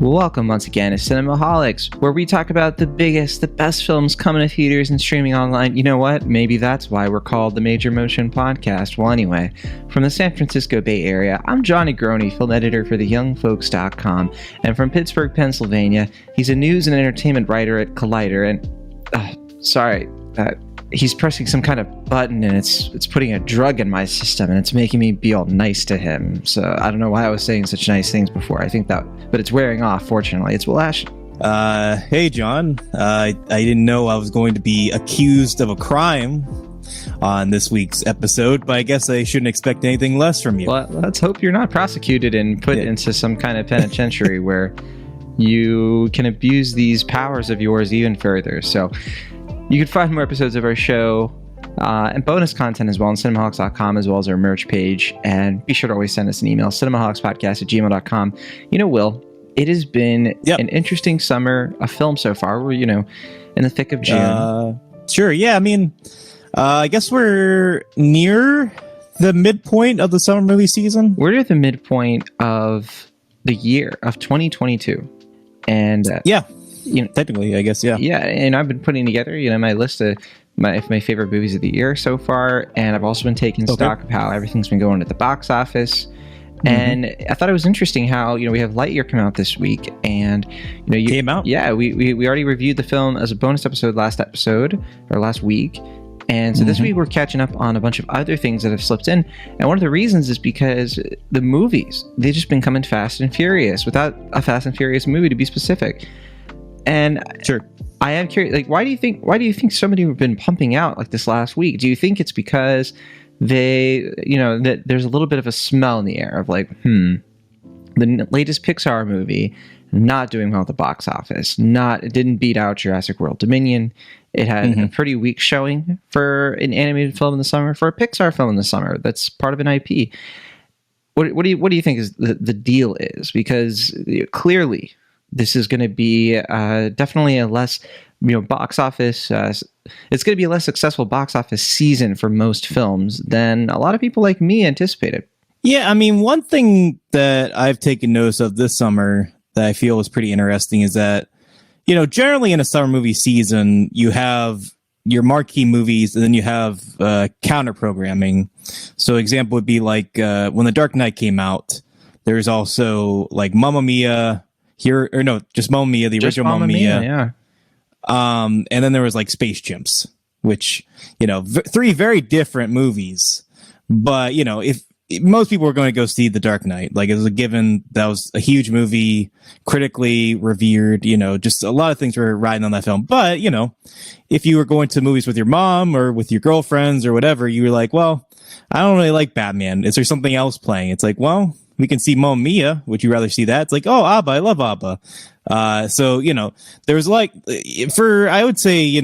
Welcome once again to Cinemaholics, where we talk about the biggest, the best films coming to theaters and streaming online. You know what? Maybe that's why we're called the Major Motion Podcast. Well, anyway, from the San Francisco Bay Area, I'm Johnny Groney, film editor for TheYoungFolks.com, and from Pittsburgh, Pennsylvania, he's a news and entertainment writer at Collider, and, he's pressing some kind of button and it's putting a drug in my system and it's making me be all nice to him. So I don't know why I was saying such nice things before. I think that, but it's wearing off, fortunately. It's Will Ashton. Hey, John. I didn't know I was going to be accused of a crime on this week's episode, but I guess I shouldn't expect anything less from you. Well, let's hope you're not prosecuted and put into some kind of penitentiary where you can abuse these powers of yours even further. So you can find more episodes of our show and bonus content as well on cinemaholics.com, as well as our merch page. And be sure to always send us an email, cinemaholicspodcast@gmail.com. You know, Will, it has been an interesting summer of film so far. We're, in the thick of June. Sure. Yeah. I mean, I guess we're near the midpoint of the summer movie season. We're at the midpoint of the year of 2022. And technically, I guess, yeah. Yeah, and I've been putting together, my list of my favorite movies of the year so far, and I've also been taking stock of how everything's been going at the box office. And I thought it was interesting how, we have Lightyear come out this week, and you came out. Yeah, we already reviewed the film as a bonus episode last week. And so this week we're catching up on a bunch of other things that have slipped in. And one of the reasons is because the movies, they've just been coming fast and furious without a Fast and Furious movie, to be specific. And sure, I am curious, why do you think so many have been pumping out this last week? Do you think it's because that there's a little bit of a smell in the air of the latest Pixar movie not doing well at the box office, it didn't beat out Jurassic World Dominion. It had a pretty weak showing for an animated film in the summer, for a Pixar film in the summer that's part of an IP. What do you think is the deal is? Because clearly this is going to be definitely a less box office. It's going to be a less successful box office season for most films than a lot of people like me anticipated. Yeah, I mean, one thing that I've taken notice of this summer that I feel is pretty interesting is that, generally in a summer movie season, you have your marquee movies and then you have counter programming. So example would be when The Dark Knight came out, there's also Mamma Mia just Mamma Mia, the original Mamma Mia. Yeah. And then there was Space Chimps, which, three very different movies. But, if most people were going to go see The Dark Knight, it was a given. That was a huge movie, critically revered, just a lot of things were riding on that film. But, if you were going to movies with your mom or with your girlfriends or whatever, you were like, well, I don't really like Batman. Is there something else playing? It's well, we can see Mamma Mia. Would you rather see that? It's oh, ABBA. I love ABBA. So, there was I would say,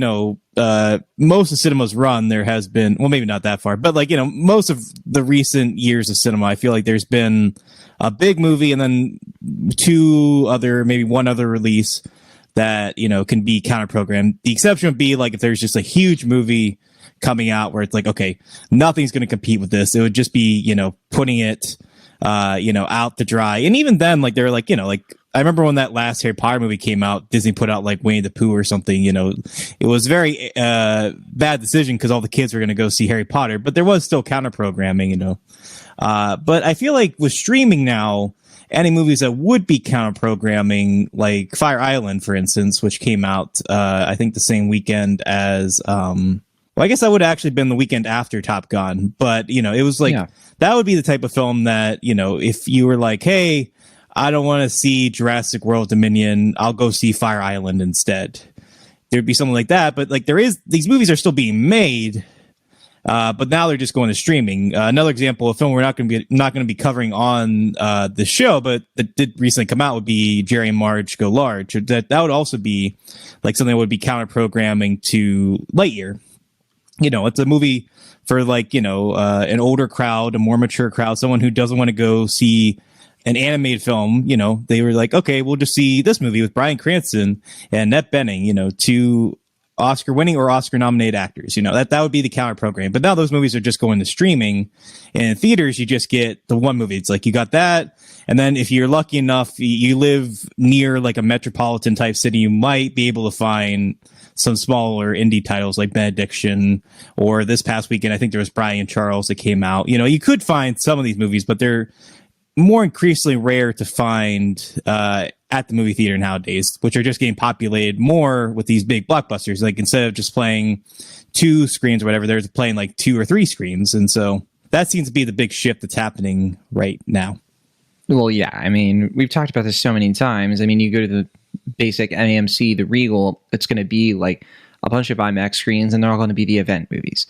most of cinema's run, there has been, well, maybe not that far, but most of the recent years of cinema, I feel like there's been a big movie and then maybe one other release that, can be counter programmed. The exception would be if there's just a huge movie coming out where it's okay, nothing's going to compete with this. It would just be, putting it, out to dry. And even then, they're I remember when that last Harry Potter movie came out, Disney put out Winnie the Pooh or something, it was very bad decision because all the kids were going to go see Harry Potter, but there was still counter programming, but I feel with streaming now, any movies that would be counter programming, like Fire Island, for instance, which came out, I think the same weekend as, well, I guess that would have actually been the weekend after Top Gun, but it was that would be the type of film that, if you were hey, I don't want to see Jurassic World Dominion, I'll go see Fire Island instead. There'd be something like that, but these movies are still being made, but now they're just going to streaming. Another example of film we're not going to be covering on the show, but that did recently come out would be Jerry and Marge Go Large. That would also be something that would be counter programming to Lightyear. It's a movie for an older crowd, a more mature crowd, someone who doesn't want to go see an animated film. They were okay, we'll just see this movie with Bryan Cranston and Annette Bening, two Oscar winning or Oscar nominated actors. That would be the counter program. But now those movies are just going to streaming, and in theaters you just get the one movie. It's like you got that, and then if you're lucky enough, you live near like a metropolitan type city, you might be able to find some smaller indie titles like Benediction, or this past weekend I think there was Brian Charles that came out. You could find some of these movies, but they're more increasingly rare to find at the movie theater nowadays, which are just getting populated more with these big blockbusters. Like instead of just playing 2 screens or whatever, they're playing like 2 or 3 screens. And so that seems to be the big shift that's happening right now. Well, yeah. I mean, we've talked about this so many times. I mean, you go to the basic AMC, the Regal, it's going to be like a bunch of IMAX screens, and they're all going to be the event movies.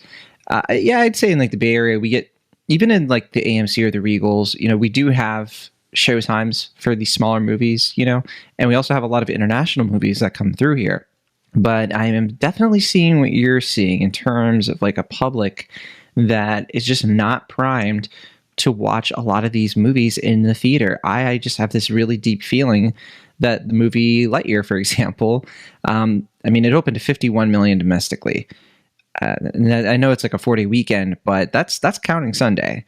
Yeah, I'd say in like the Bay Area, we get, even in like the AMC or the Regals, we do have showtimes for these smaller movies, and we also have a lot of international movies that come through here. But I am definitely seeing what you're seeing in terms of like a public that is just not primed to watch a lot of these movies in the theater. I just have this really deep feeling that the movie Lightyear, for example, it opened to 51 million domestically. And I know it's like a 4-day weekend, but that's counting Sunday.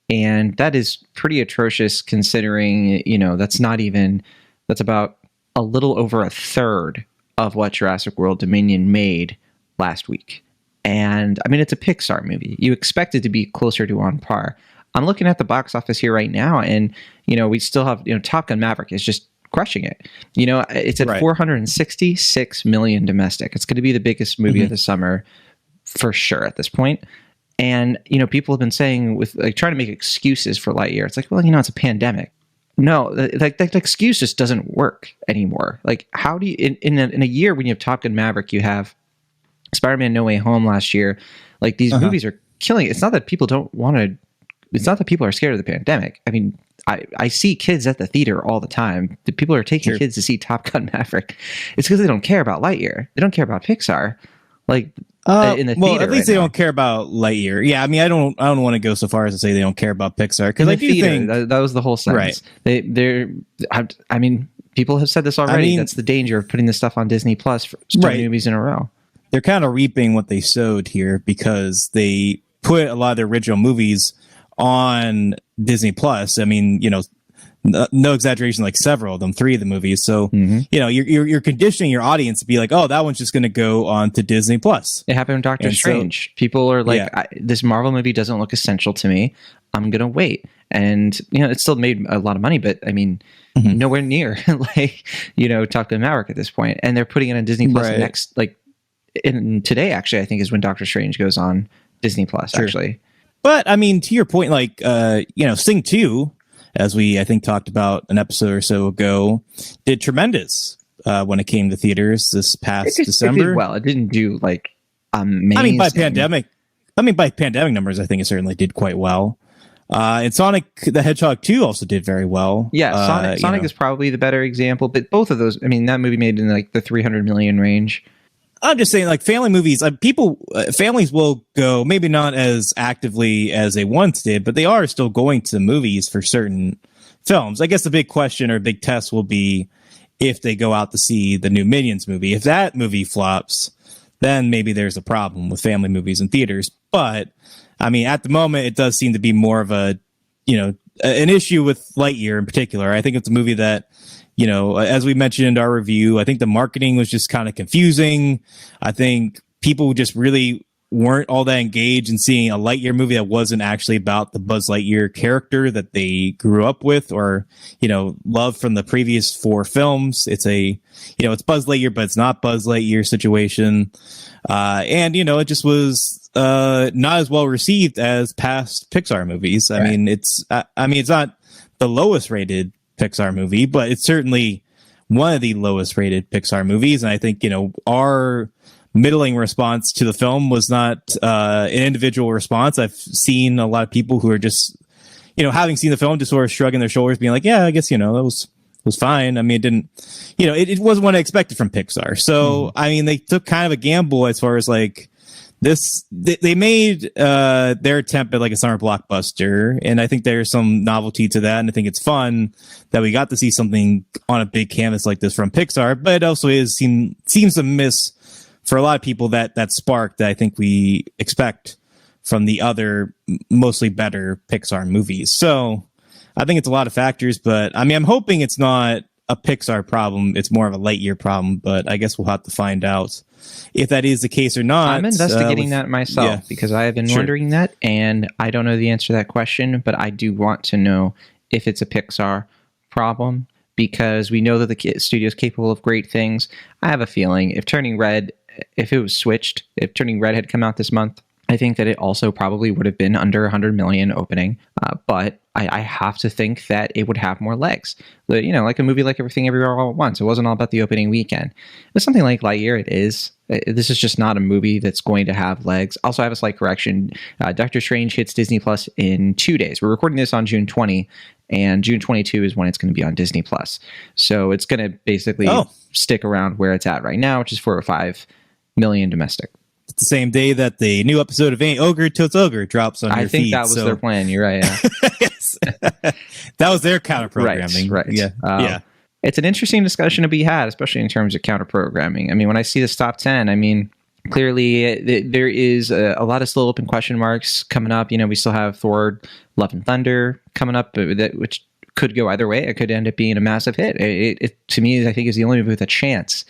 And that is pretty atrocious considering, that's about a little over a third of what Jurassic World Dominion made last week. And it's a Pixar movie. You expect it to be closer to on par. I'm looking at the box office here right now, and, we still have, Top Gun Maverick is just crushing it. It's at 466 million domestic. It's going to be the biggest movie of the summer for sure at this point. And, people have been saying with like trying to make excuses for Lightyear. It's like, well, it's a pandemic. No, like that excuse just doesn't work anymore. Like, how do you, in a year when you have Top Gun Maverick, you have Spider-Man No Way Home last year, like these movies are killing it. It's not that people it's not that people are scared of the pandemic. I mean, I see kids at the theater all the time. The people are taking kids to see Top Gun Maverick. It's because they don't care about Lightyear. They don't care about Pixar. Like, in the theater, at least they don't care about Lightyear. Yeah, I don't want to go so far as to say they don't care about Pixar, because I do think that was the whole sentence. Right. People have said this already. That's the danger of putting this stuff on Disney Plus for so many movies in a row. They're kind of reaping what they sowed here, because they put a lot of their original movies on Disney Plus. No exaggeration, like several of them, 3 of the movies. So, you're conditioning your audience to be like, oh, that one's just going to go on to Disney Plus. It happened with Doctor Strange. People are like, this Marvel movie doesn't look essential to me. I'm going to wait. And, it still made a lot of money, but nowhere near Top Gun Maverick at this point. And they're putting it on Disney Plus next, today, actually, I think is when Doctor Strange goes on Disney Plus, actually. But to your point, Sing 2, as we, I think, talked about an episode or so ago, did tremendous when it came to theaters this past December. It didn't do amazing. By pandemic numbers, I think it certainly did quite well. And Sonic the Hedgehog 2 also did very well. Yeah, Sonic is probably the better example, but both of those, that movie made in the 300 million range. I'm just saying, family movies, families will go, maybe not as actively as they once did, but they are still going to movies for certain films. I guess the big question or big test will be if they go out to see the new Minions movie. If that movie flops, then maybe there's a problem with family movies in theaters. But, at the moment, it does seem to be more of an issue with Lightyear in particular. I think it's a movie that, as we mentioned in our review, I think the marketing was just kind of confusing. I think people just really weren't all that engaged in seeing a Lightyear movie that wasn't actually about the Buzz Lightyear character that they grew up with or, loved from the previous 4 films. It's it's Buzz Lightyear, but it's not Buzz Lightyear situation. And, it just was not as well received as past Pixar movies. It's not the lowest rated Pixar movie, but it's certainly one of the lowest rated Pixar movies. And I think, our middling response to the film was not an individual response. I've seen a lot of people who are just, having seen the film, just sort of shrugging their shoulders, being like, yeah, I guess, that was fine. It didn't, it wasn't what I expected from Pixar. So, they took kind of a gamble as far as they made their attempt at a summer blockbuster, and I think there's some novelty to that, and I think it's fun that we got to see something on a big canvas like this from Pixar, but it also seems to miss for a lot of people, that spark that I think we expect from the other mostly better Pixar movies. So I think it's a lot of factors, but I mean, I'm hoping it's not a Pixar problem. It's more of a Lightyear problem, but I guess we'll have to find out if that is the case or not. I'm investigating that myself because I have been wondering that, and I don't know the answer to that question, but I do want to know if it's a Pixar problem, because we know that the studio is capable of great things. I have a feeling if Turning Red had come out this month, I think that it also probably would have been under 100 million opening, but I have to think that it would have more legs. You know, like a movie like Everything Everywhere All at Once. It wasn't all about the opening weekend. But something like Lightyear, it is. This is just not a movie that's going to have legs. Also, I have a slight correction. Doctor Strange hits Disney Plus in 2 days. We're recording this on June 20, and June 22 is when it's going to be on Disney Plus. So it's going to basically stick around where it's at right now, which is 405 million domestic. It's the same day that the new episode of Ain't Ogre Tilts Ogre drops on your feed. I think that was their plan. You're right. Yeah. Yes. That was their counter programming. Right. Yeah. Yeah. It's an interesting discussion to be had, especially in terms of counter programming. I mean, when I see this top 10, I mean, clearly there is a lot of still open question marks coming up. You know, we still have Thor, Love and Thunder coming up, which could go either way. It could end up being a massive hit. It to me, I think, is the only movie with a chance.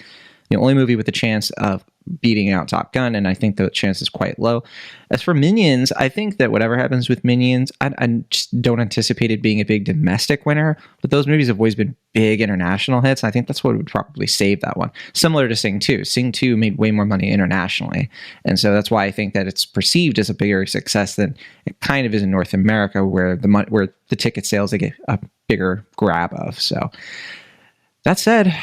The only movie with a chance of beating out Top Gun, and I think the chance is quite low. As for Minions, I think that whatever happens with Minions, I just don't anticipate it being a big domestic winner, but those movies have always been big international hits, and I think that's what would probably save that one. Similar to Sing 2. Sing 2 made way more money internationally, and so that's why I think that it's perceived as a bigger success than it kind of is in North America, where the ticket sales they get a bigger grab of. So that said,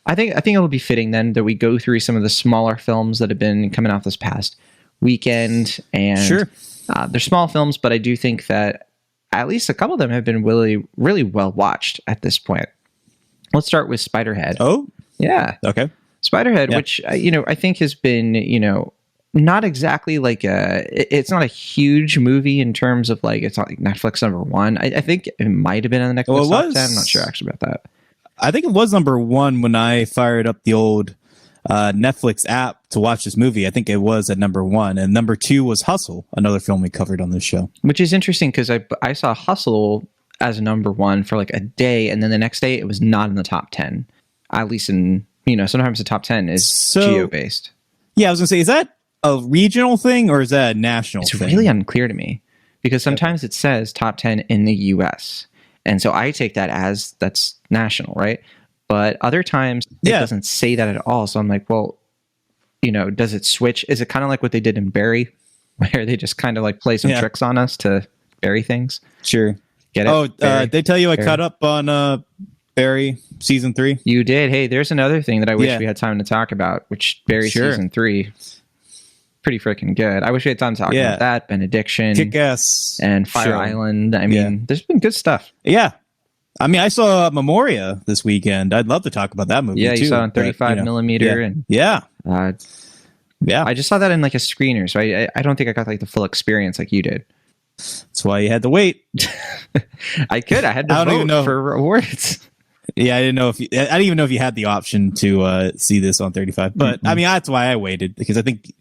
I think it'll be fitting then that we go through some of the smaller films that have been coming out this past weekend. And they're small films, but I do think that at least a couple of them have been really, really well watched at this point. Let's start with Spiderhead. Oh, yeah. Okay. Spiderhead, which, I think has been, not exactly like it's not a huge movie in terms of like, it's not like Netflix #1. I think it might have been on the Netflix top 10. I'm not sure actually about that. I think it was #1 when I fired up the old Netflix app to watch this movie. I think it was at #1, and #2 was Hustle, another film we covered on this show. Which is interesting because I saw Hustle as #1 for like a day, and then the next day it was not in the top 10. At least in sometimes the top 10 is geo based. Yeah, I was gonna say, is that a regional thing or is that a national thing? It's really unclear to me because sometimes it says top 10 in the U.S. And so I take that as that's national, right? But other times it doesn't say that at all. So I'm like, well, does it switch? Is it kind of like what they did in Barry, where they just kind of like play some tricks on us to bury things? Sure. Get it? Oh, they tell you I caught up on Barry season 3? You did. Hey, there's another thing that I wish we had time to talk about, which Barry season 3. Pretty freaking good. I wish we had time to talk about that. Benediction, Kick-Ass, and Fire Island. I mean, there's been good stuff. Yeah. I mean, I saw Memoria this weekend. I'd love to talk about that movie. Yeah, too, you saw it on 35 millimeter. And I just saw that in like a screener, so I don't think I got like the full experience like you did. That's why you had to wait. I had to vote for awards. Yeah, I didn't even know if you had the option to see this on 35. But I mean, that's why I waited, because I think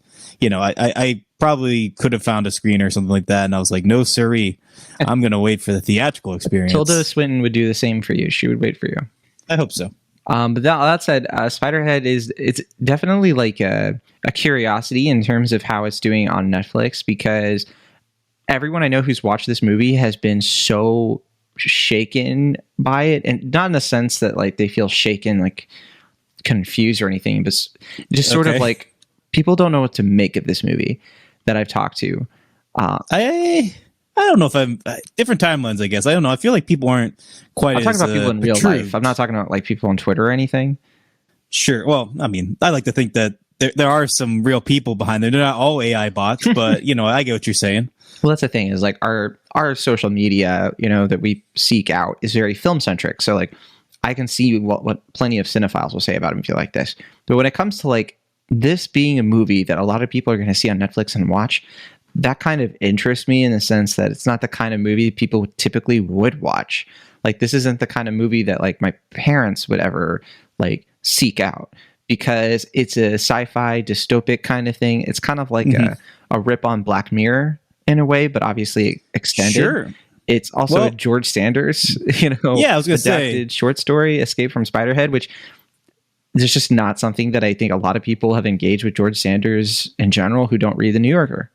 I probably could have found a screen or something like that, and I was like, no siree, I'm going to wait for the theatrical experience. Tilda Swinton would do the same for you. She would wait for you. I hope so. But that said, Spiderhead it's definitely like a curiosity in terms of how it's doing on Netflix, because everyone I know who's watched this movie has been so shaken by it, and not in the sense that like they feel shaken, like confused or anything, but just sort of like people don't know what to make of this movie that I've talked to. I don't know if I'm different timelines, I guess. I don't know. I feel like people aren't quite. I'm talking about people in real life. I'm not talking about like people on Twitter or anything. Sure. Well, I mean, I like to think that there are some real people behind them. They're not all AI bots, but I get what you're saying. Well, that's the thing, is like our social media, that we seek out is very film centric. So like I can see what plenty of cinephiles will say about a movie like this. But when it comes to like this being a movie that a lot of people are going to see on Netflix and watch, that kind of interests me in the sense that it's not the kind of movie people typically would watch. Like this isn't the kind of movie that like my parents would ever like seek out, because it's a sci-fi dystopic kind of thing. It's kind of like a rip on Black Mirror in a way, but obviously extended. Sure. It's also a George Sanders, I was gonna adapted short story, Escape from Spiderhead, which there's just not something that I think a lot of people have engaged with George Sanders in general who don't read the New Yorker.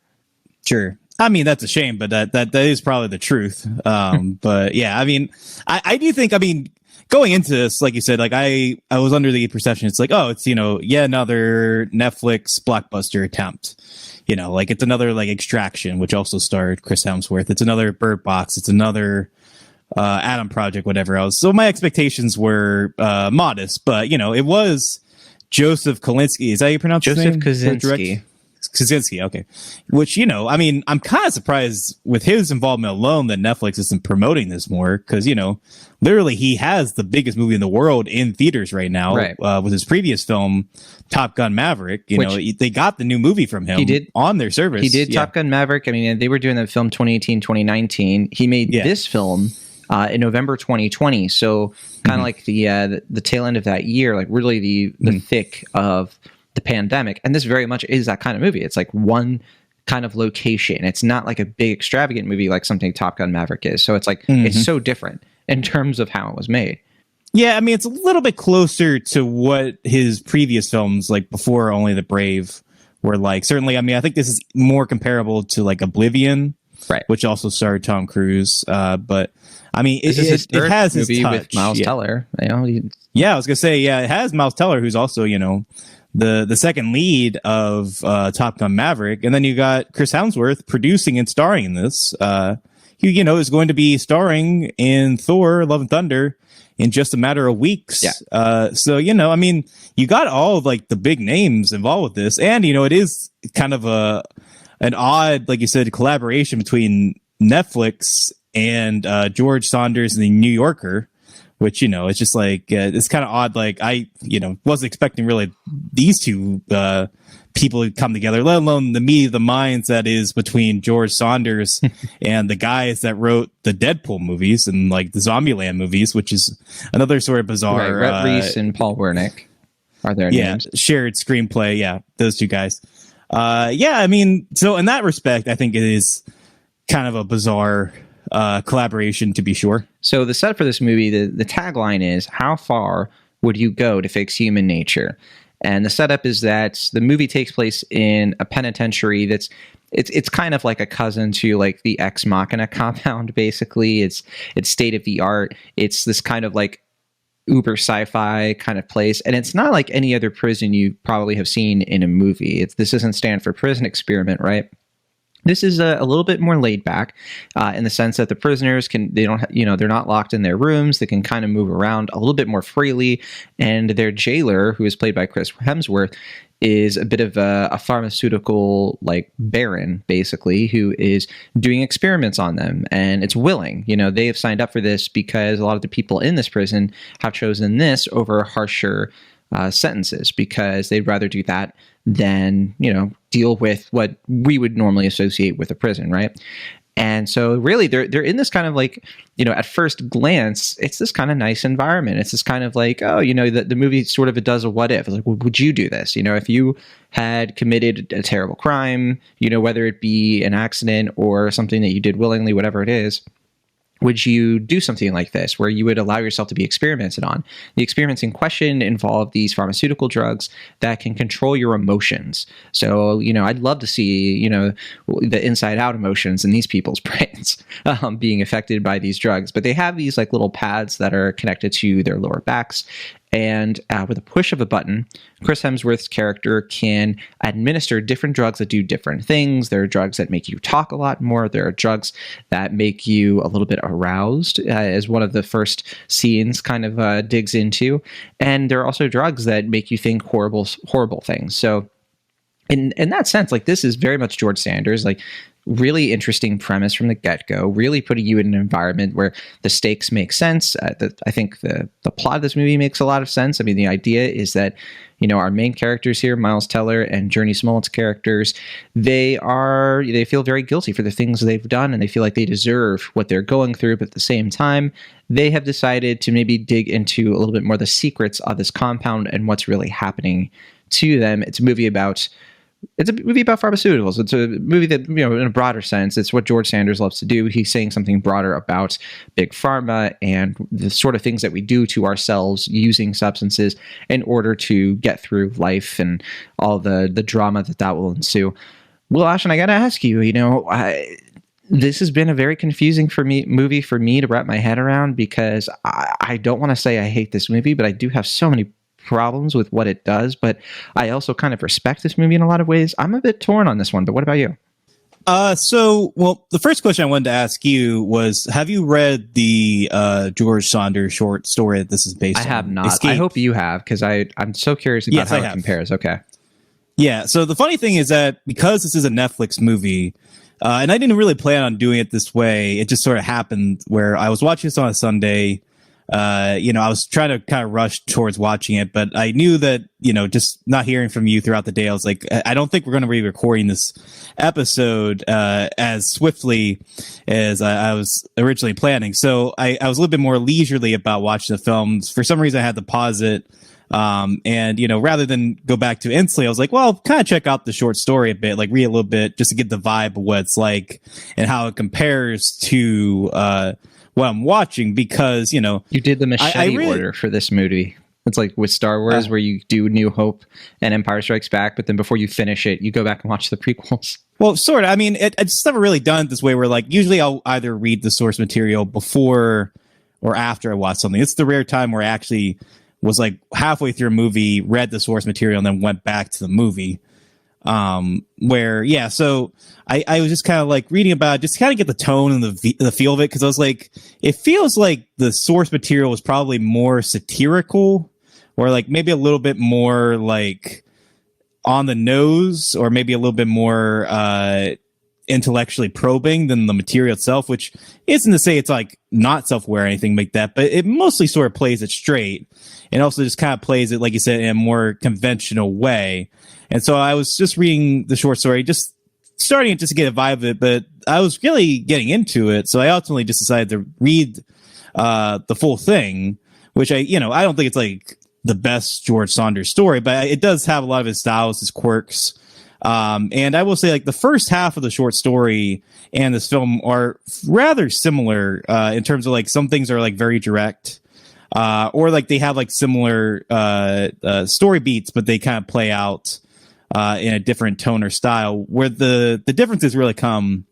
Sure. I mean, that's a shame, but that is probably the truth. But yeah, I mean, I do think, I mean, going into this, like you said, like I was under the perception, it's like, oh, it's, another Netflix blockbuster attempt. Like it's another like Extraction, which also starred Chris Hemsworth. It's another Bird Box. It's another Adam Project, whatever else. So my expectations were modest, but it was Joseph Kosinski. Is that how you pronounce his name? Joseph Kosinski. Kosinski, okay. Which, I mean, I'm kind of surprised with his involvement alone that Netflix isn't promoting this more because, literally he has the biggest movie in the world in theaters right now. Right. With his previous film, Top Gun Maverick. They got the new movie from him on their service. He did Top Gun Maverick. I mean, they were doing the film 2018, 2019. He made this film in November 2020. So kind of like the tail end of that year, like really the thick of the pandemic. And this very much is that kind of movie. It's like one kind of location. It's not like a big extravagant movie like something Top Gun Maverick is. So it's like it's so different in terms of how it was made. Yeah, I mean, it's a little bit closer to what his previous films, like before Only the Brave, were like. Certainly, I mean, I think this is more comparable to like Oblivion, right? Which also starred Tom Cruise. But I mean, it has his movie touch. With Miles Teller. Yeah, I was gonna say, it has Miles Teller, who's also the second lead of Top Gun Maverick, and then you got Chris Hemsworth producing and starring in this. Who is going to be starring in Thor: Love and Thunder in just a matter of weeks. Yeah. So I mean, you got all of like the big names involved with this, and it is kind of an odd, like you said, collaboration between Netflix and George Saunders and the New Yorker. Which, it's just like, it's kind of odd. Like I, wasn't expecting really these two people to come together, let alone the meet of the minds that is between George Saunders and the guys that wrote the Deadpool movies and like the Zombieland movies, which is another sort of bizarre. Right, Rhett Reese and Paul Wernick are their names. Shared screenplay. Yeah, those two guys. I mean, so in that respect, I think it is kind of a bizarre collaboration, to be sure. So the setup for this movie, the tagline is, how far would you go to fix human nature? And the setup is that the movie takes place in a penitentiary it's kind of like a cousin to like the Ex Machina compound, basically. It's state of the art. It's this kind of like uber sci-fi kind of place. And it's not like any other prison you probably have seen in a movie. This isn't Stanford Prison Experiment, right? This is a little bit more laid back in the sense that the prisoners they're not locked in their rooms. They can kind of move around a little bit more freely. And their jailer, who is played by Chris Hemsworth, is a bit of a pharmaceutical like baron, basically, who is doing experiments on them. And it's willing. They have signed up for this because a lot of the people in this prison have chosen this over harsher sentences because they'd rather do that than deal with what we would normally associate with a prison, right? And so really they're in this kind of like, at first glance, it's this kind of nice environment. It's this kind of like, oh, the movie sort of does a what if. It's like, well, would you do this? If you had committed a terrible crime, whether it be an accident or something that you did willingly, whatever it is, would you do something like this where you would allow yourself to be experimented on? The experiments in question involve these pharmaceutical drugs that can control your emotions. So, I'd love to see, the inside out emotions in these people's brains being affected by these drugs. But they have these like little pads that are connected to their lower backs. And with a push of a button, Chris Hemsworth's character can administer different drugs that do different things. There are drugs that make you talk a lot more. There are drugs that make you a little bit aroused, as one of the first scenes kind of digs into. And there are also drugs that make you think horrible things. So in that sense, like this is very much George Sanders. Like really interesting premise from the get-go, really putting you in an environment where the stakes make sense. I think the plot of this movie makes a lot of sense. I mean, the idea is that, our main characters here, Miles Teller and Journey Smollett's characters, they feel very guilty for the things they've done, and they feel like they deserve what they're going through. But at the same time, they have decided to maybe dig into a little bit more the secrets of this compound and what's really happening to them. It's a movie about pharmaceuticals. It's a movie that, in a broader sense, it's what George Sanders loves to do. He's saying something broader about big pharma and the sort of things that we do to ourselves using substances in order to get through life and all the drama that will ensue. Will Ashton, I got to ask you, this has been a very confusing movie for me to wrap my head around, because I don't want to say I hate this movie, but I do have so many problems with what it does, but I also kind of respect this movie in a lot of ways. I'm a bit torn on this one, but what about you? The first question I wanted to ask you was, have you read the George Saunders short story that this is based on? I have not. Escape? I hope you have, because I'm so curious about how it compares. Okay. Yeah, so the funny thing is that because this is a Netflix movie, and I didn't really plan on doing it this way, it just sort of happened where I was watching this on a Sunday. I was trying to kind of rush towards watching it, but I knew that, just not hearing from you throughout the day, I was like, I don't think we're going to be recording this episode as swiftly as I was originally planning. So I was a little bit more leisurely about watching the films. For some reason, I had to pause it. Rather than go back to instantly, I was like, well, kind of check out the short story a bit, like read a little bit just to get the vibe of what it's like and how it compares to what I'm watching, because you did the machete order for this movie. It's like with Star Wars, where you do New Hope and Empire Strikes Back, but then before you finish it, you go back and watch the prequels. Well, sort of. I mean, it's never really done this way, where like usually I'll either read the source material before or after I watch something. It's the rare time where I actually was like halfway through a movie, read the source material, and then went back to the movie. So I was just kind of like reading about it, just kind of get the tone and the feel of it, because I was like, it feels like the source material was probably more satirical, or like maybe a little bit more like on the nose, or maybe a little bit more intellectually probing than the material itself, which isn't to say it's like not self-aware or anything like that, but it mostly sort of plays it straight, and also just kind of plays it, like you said, in a more conventional way. And so I was just reading the short story, just starting to get a vibe of it, but I was really getting into it. So I ultimately just decided to read the full thing, which I don't think it's like the best George Saunders story, but it does have a lot of his styles, his quirks. And I will say, like, the first half of the short story and this film are rather similar in terms of like some things are like very direct, or like they have like similar story beats, but they kind of play out in a different tone or style, where the differences really come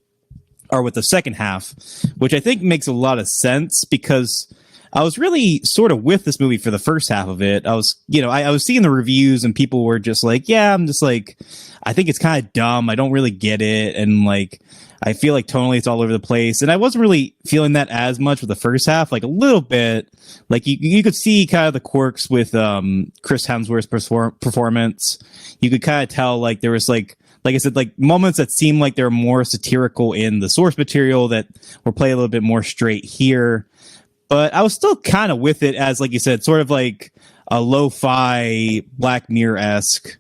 are with the second half, which I think makes a lot of sense, because I was really sort of with this movie for the first half of it. I was, I was seeing the reviews and people were just like, yeah, I'm just like, I think it's kind of dumb. I don't really get it. And like, I feel like tonally it's all over the place. And I wasn't really feeling that as much with the first half, like a little bit. Like you could see kind of the quirks with Chris Hemsworth's performance. You could kind of tell like there was like I said, like moments that seemed like they're more satirical in the source material that were played a little bit more straight here. But I was still kind of with it as, like you said, sort of like a lo-fi Black Mirror-esque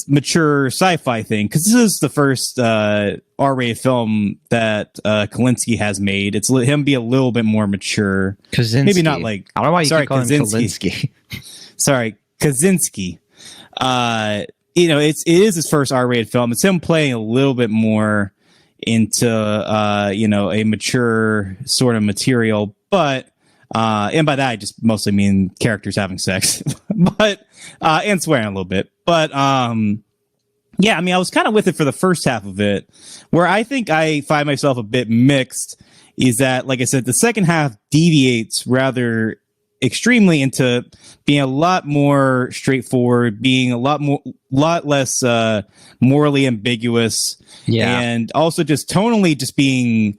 mature sci-fi thing, because this is the first R-rated film that Kalinske has made. It's him be a little bit more mature. Kaczynski. Maybe not like... I don't know why you keep calling him Kalinske. Sorry, Kaczynski. It is his first R-rated film. It's him playing a little bit more into a mature sort of material, but and by that I just mostly mean characters having sex, but and swearing a little bit. But I was kind of with it for the first half of it. Where I think I find myself a bit mixed is that, like I said, the second half deviates rather extremely into being a lot more straightforward, being a lot less morally ambiguous, and also just tonally just being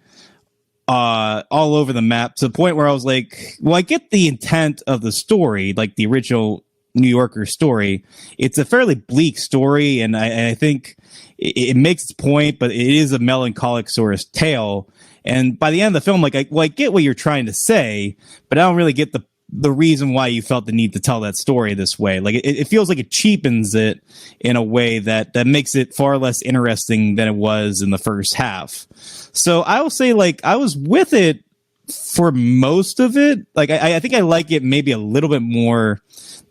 all over the map, to the point where I was like, well, I get the intent of the story, like the original New Yorker story. It's a fairly bleak story, and I think it makes its point, but it is a melancholic sort of tale. And by the end of the film, like, I get what you're trying to say, but I don't really get the reason why you felt the need to tell that story this way. Like, it feels like it cheapens it in a way that makes it far less interesting than it was in the first half. So I will say, like, I was with it for most of it. Like, I think I like it maybe a little bit more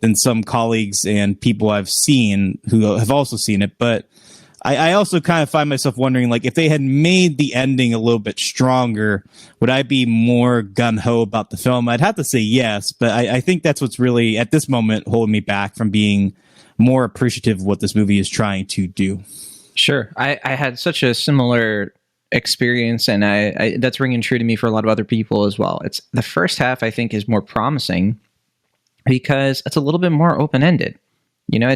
than some colleagues and people I've seen who have also seen it. But I also kind of find myself wondering, like, if they had made the ending a little bit stronger, would I be more gung-ho about the film? I'd have to say yes, but I think that's what's really, at this moment, holding me back from being more appreciative of what this movie is trying to do. Sure. I had such a similar experience, and I that's ringing true to me for a lot of other people as well. It's the first half, I think, is more promising because it's a little bit more open-ended. You know,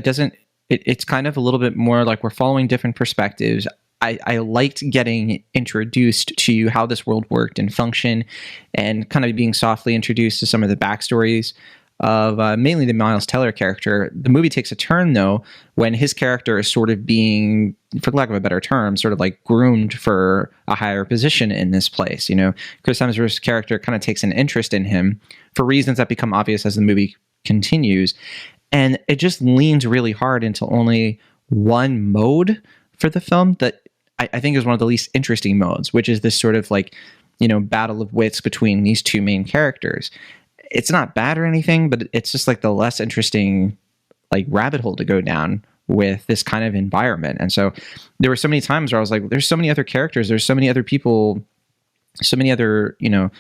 it's kind of a little bit more like we're following different perspectives. I liked getting introduced to how this world worked and functioned, and kind of being softly introduced to some of the backstories of mainly the Miles Teller character. The movie takes a turn, though, when his character is sort of being, for lack of a better term, sort of like groomed for a higher position in this place. You know, Chris Hemsworth's character kind of takes an interest in him for reasons that become obvious as the movie continues. And it just leans really hard into only one mode for the film that I think is one of the least interesting modes, which is this sort of like, you know, battle of wits between these two main characters. It's not bad or anything, but it's just like the less interesting, like, rabbit hole to go down with this kind of environment. And so there were so many times where I was like, there's so many other characters, there's so many other people, so many other, you know,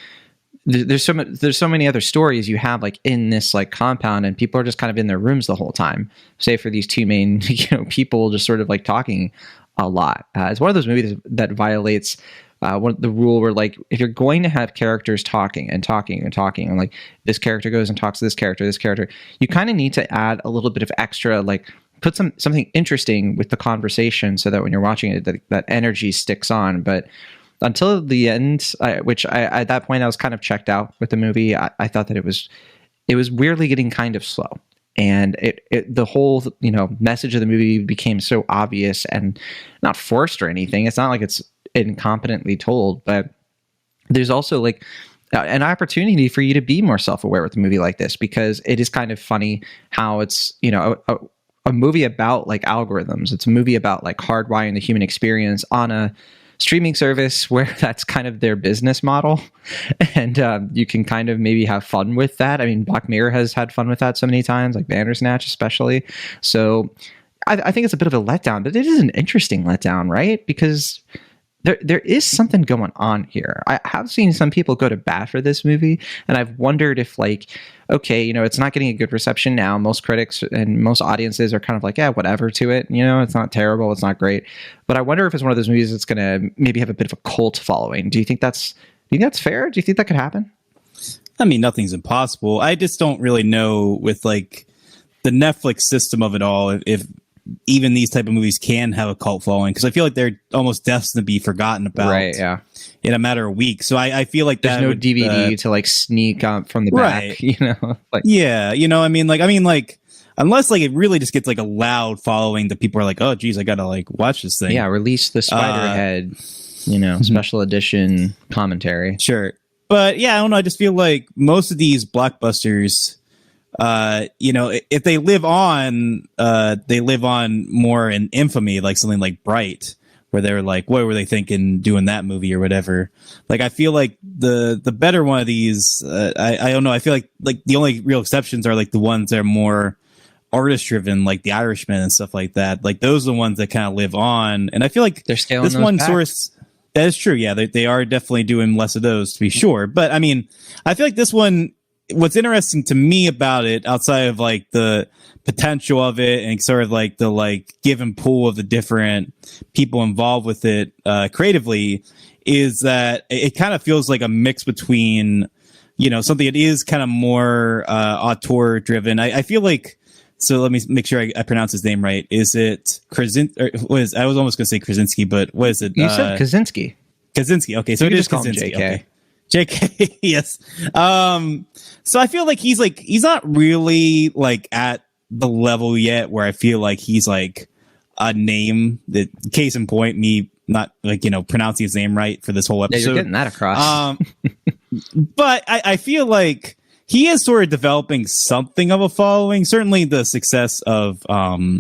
there's so many other stories you have like in this like compound, and people are just kind of in their rooms the whole time, save for these two main, you know, people just sort of like talking a lot. It's one of those movies that violates the rule where, like, if you're going to have characters talking and talking and talking, and like this character goes and talks to this character, you kind of need to add a little bit of extra, like, put something interesting with the conversation so that when you're watching it, that energy sticks on. But until the end, which at that point I was kind of checked out with the movie. I thought that it was weirdly getting kind of slow, and the whole, you know, message of the movie became so obvious and not forced or anything. It's not like it's incompetently told, but there's also like an opportunity for you to be more self-aware with a movie like this, because it is kind of funny how it's, you know, a movie about like algorithms. It's a movie about like hardwiring the human experience on a streaming service where that's kind of their business model, and you can kind of maybe have fun with that. I mean, Black Mirror has had fun with that so many times, like Bandersnatch especially. So I think it's a bit of a letdown, but it is an interesting letdown, right? Because there is something going on here. I have seen some people go to bat for this movie, and I've wondered if, like, okay, you know, it's not getting a good reception now. Most critics and most audiences are kind of like, yeah, whatever to it. You know, it's not terrible, it's not great. But I wonder if it's one of those movies that's going to maybe have a bit of a cult following. Do you think that's fair? Do you think that could happen? I mean, nothing's impossible. I just don't really know with like the Netflix system of it all, if even these type of movies can have a cult following, because I feel like they're almost destined to be forgotten about, right? Yeah, in a matter of weeks. So I feel like there's no DVD to like sneak up from the back, right? You know, like, yeah, you know, I mean, unless like it really just gets like a loud following that people are like, oh, geez, I gotta like watch this thing. Yeah, release the Spiderhead, you know, special edition commentary. Sure, but yeah, I don't know. I just feel like most of these blockbusters, you know, if they live on more in infamy, like something like Bright, where they're like, what were they thinking doing that movie or whatever? Like, I feel like the better one of these, I don't know. I feel like the only real exceptions are like the ones that are more artist driven, like The Irishman and stuff like that. Like, those are the ones that kind of live on. And I feel like they're scaling this those one back. source. That is true. Yeah, they are definitely doing less of those, to be sure. But I mean, I feel like this one, what's interesting to me about it, outside of like the potential of it and sort of like the like give and pull of the different people involved with it creatively, is that it kind of feels like a mix between, you know, something that is kind of more auteur driven. I feel like, so let me make sure I pronounce his name right. Is it Krasinski? I was almost going to say Krasinski, but what is it? You said Kaczynski. Kaczynski. Okay, so it is Kaczynski. Okay. JK, yes. So I feel like he's not really like at the level yet where I feel like he's like a name that, case in point, me not like, pronouncing his name right for this whole episode. Yeah, you're getting that across. But I feel like he is sort of developing something of a following. Certainly the success of Top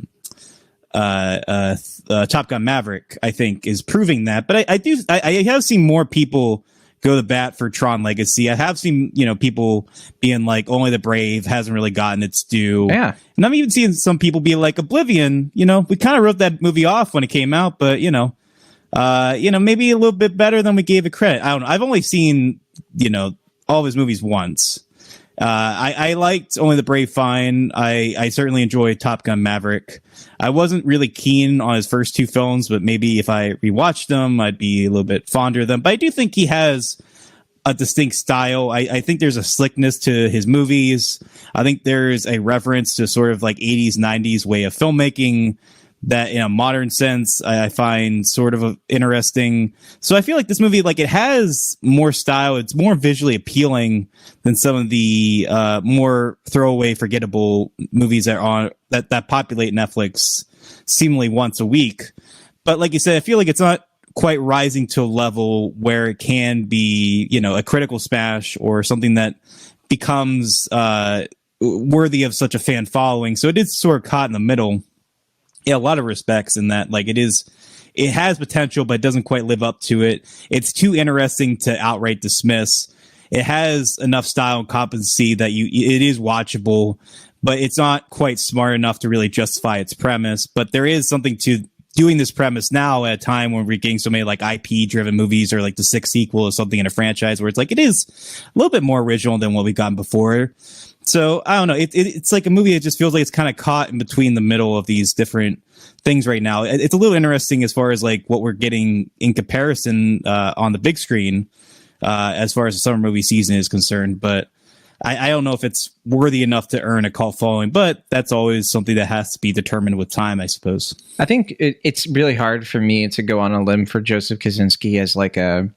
Gun Maverick, I think, is proving that. But I have seen more people go to bat for Tron Legacy. I have seen, people being like, Only the Brave hasn't really gotten its due. Yeah. And I'm even seeing some people be like, Oblivion, we kind of wrote that movie off when it came out, but, maybe a little bit better than we gave it credit. I don't know. I've only seen, all of his movies once. I liked Only the Brave fine. I certainly enjoyed Top Gun Maverick. I wasn't really keen on his first two films, but maybe if I rewatched them, I'd be a little bit fonder of them. But I do think he has a distinct style. I think there's a slickness to his movies. I think there's a reference to sort of like 80s, 90s way of filmmaking that in a modern sense I find sort of interesting. So I feel like this movie, like, it has more style. It's more visually appealing than some of the more throwaway, forgettable movies that are on that populate Netflix seemingly once a week. But like you said, I feel like it's not quite rising to a level where it can be, a critical smash or something that becomes worthy of such a fan following. So it is sort of caught in the middle. Yeah, a lot of respects in that, like, it has potential, but it doesn't quite live up to it. It's too interesting to outright dismiss. It has enough style and competency that it is watchable, but it's not quite smart enough to really justify its premise. But there is something to doing this premise now at a time when we're getting so many like IP driven movies or like the sixth sequel or something in a franchise where it's like, it is a little bit more original than what we've gotten before. So I don't know. It's like a movie that just feels like it's kind of caught in between the middle of these different things right now. It's a little interesting as far as like what we're getting in comparison on the big screen as far as the summer movie season is concerned. But I don't know if it's worthy enough to earn a cult following. But that's always something that has to be determined with time, I suppose. I think it's really hard for me to go on a limb for Joseph Kosinski as like a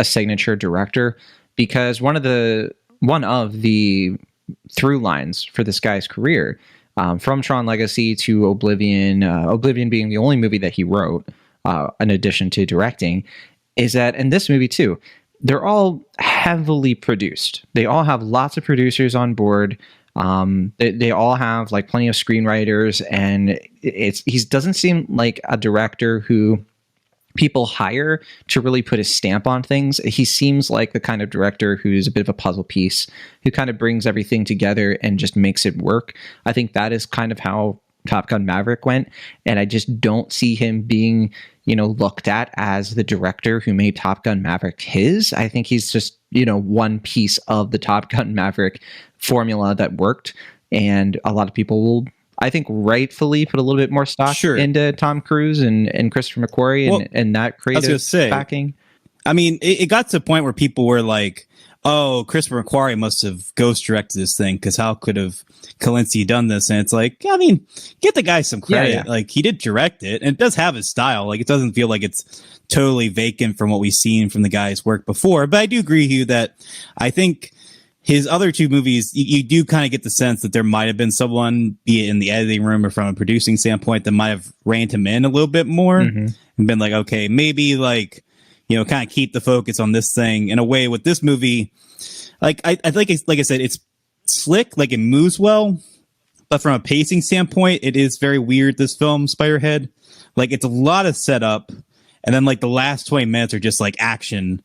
signature director, because one of the through lines for this guy's career, from Tron Legacy to Oblivion, Oblivion being the only movie that he wrote in addition to directing, is that, and this movie too, they're all heavily produced. They all have lots of producers on board. They all have like plenty of screenwriters, and he doesn't seem like a director who people hire to really put a stamp on things. He seems like the kind of director who's a bit of a puzzle piece, who kind of brings everything together and just makes it work. I think that is kind of how Top Gun Maverick went, and I just don't see him being, looked at as the director who made Top Gun Maverick his. I think he's just, one piece of the Top Gun Maverick formula that worked, and a lot of people will, I think, rightfully put a little bit more stock into Tom Cruise and Christopher McQuarrie and that creative backing. I mean, it got to a point where people were like, oh, Christopher McQuarrie must have ghost directed this thing, because how could have Kalinske done this? And it's like, I mean, get the guy some credit. Yeah. Like, he did direct it, and it does have his style. Like, it doesn't feel like it's totally vacant from what we've seen from the guy's work before. But I do agree with you that I think his other two movies, you do kind of get the sense that there might have been someone, be it in the editing room or from a producing standpoint, that might have reined him in a little bit more and been like, okay, maybe like, kind of keep the focus on this thing. In a way with this movie, like I think it's, like I said, it's slick, like it moves well, but from a pacing standpoint, it is very weird, this film, Spiderhead. Like, it's a lot of setup, and then like the last 20 minutes are just like action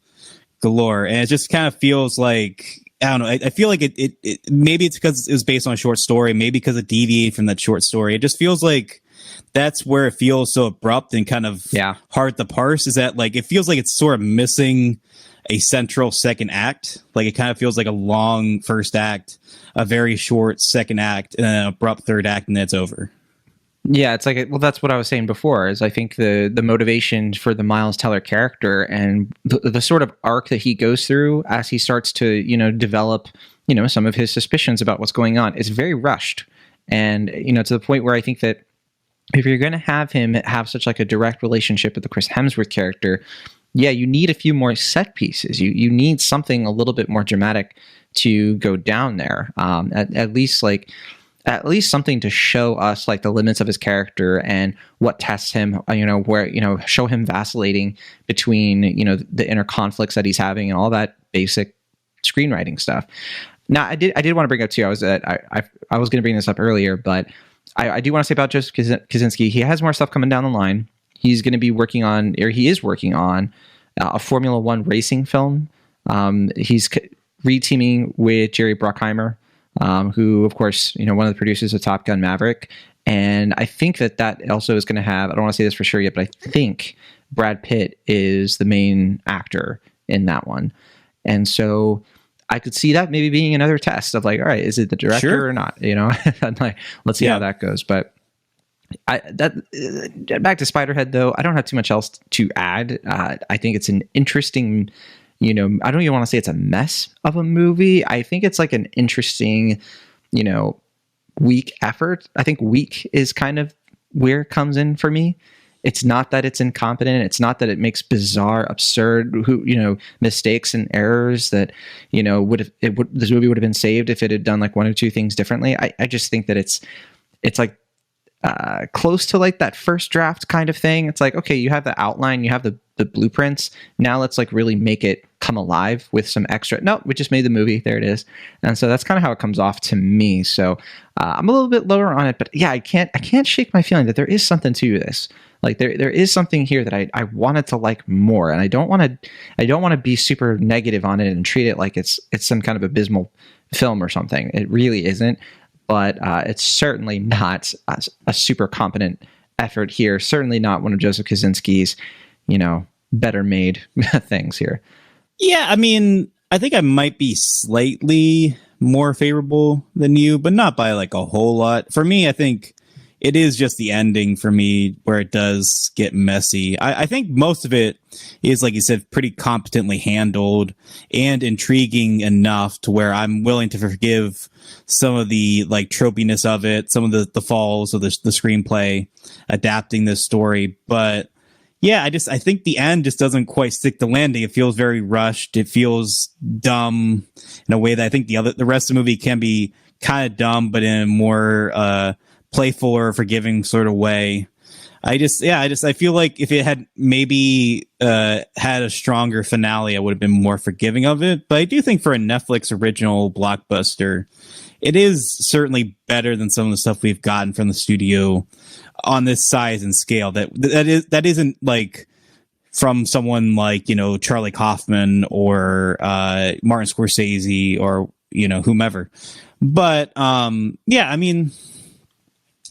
galore, and it just kind of feels like, I don't know. I feel like it maybe it's because it was based on a short story, maybe because it deviated from that short story. It just feels like that's where it feels so abrupt and kind of hard to parse, is that like it feels like it's sort of missing a central second act. Like, it kind of feels like a long first act, a very short second act, and then an abrupt third act, and then it's over. Yeah, it's like, well, that's what I was saying before, is I think the motivation for the Miles Teller character and the sort of arc that he goes through as he starts to, develop, some of his suspicions about what's going on is very rushed. And, to the point where I think that if you're going to have him have such like a direct relationship with the Chris Hemsworth character, yeah, you need a few more set pieces. You need something a little bit more dramatic to go down there. At least like, at least something to show us like the limits of his character and what tests him, where, show him vacillating between, the inner conflicts that he's having and all that basic screenwriting stuff. Now, I did want to bring up too, I was going to bring this up earlier, but I do want to say about Joseph Kosinski, he has more stuff coming down the line. He's going to be working on, or he is working on, a Formula One racing film. He's re-teaming with Jerry Bruckheimer, who, of course, one of the producers of Top Gun Maverick. And I think that also is going to have, I don't want to say this for sure yet, but I think Brad Pitt is the main actor in that one. And so I could see that maybe being another test of like, all right, is it the director or not? Like, let's see how that goes. But back to Spiderhead though, I don't have too much else to add. I think it's an interesting, I don't even want to say it's a mess of a movie. I think it's like an interesting, weak effort. I think weak is kind of where it comes in for me. It's not that it's incompetent. It's not that it makes bizarre, absurd, mistakes and errors that, this movie would have been saved if it had done like one or two things differently. I just think that it's like close to like that first draft kind of thing. It's like, okay, you have the outline, you have the blueprints. Now let's like really make it come alive with some extra. No, we just made the movie. There it is. And so that's kind of how it comes off to me. So I'm a little bit lower on it, but yeah, I can't shake my feeling that there is something to this. Like there is something here that I wanted to like more, and I don't want to be super negative on it and treat it like it's some kind of abysmal film or something. It really isn't, but it's certainly not a super competent effort here. Certainly not one of Joseph Kosinski's, better made things here. Yeah, I mean, I think I might be slightly more favorable than you, but not by like a whole lot. For me, I think it is just the ending for me where it does get messy. I think most of it is, like you said, pretty competently handled and intriguing enough to where I'm willing to forgive some of the like tropiness of it, some of the falls of the screenplay adapting this story. But yeah, I think the end just doesn't quite stick the landing. It feels very rushed. It feels dumb in a way that I think the rest of the movie can be kind of dumb, but in a more playful or forgiving sort of way. I feel like if it had maybe had a stronger finale, I would have been more forgiving of it. But I do think for a Netflix original blockbuster, it is certainly better than some of the stuff we've gotten from the studio on this size and scale. That isn't like from someone like, Charlie Kaufman or Martin Scorsese or, whomever. But yeah, I mean,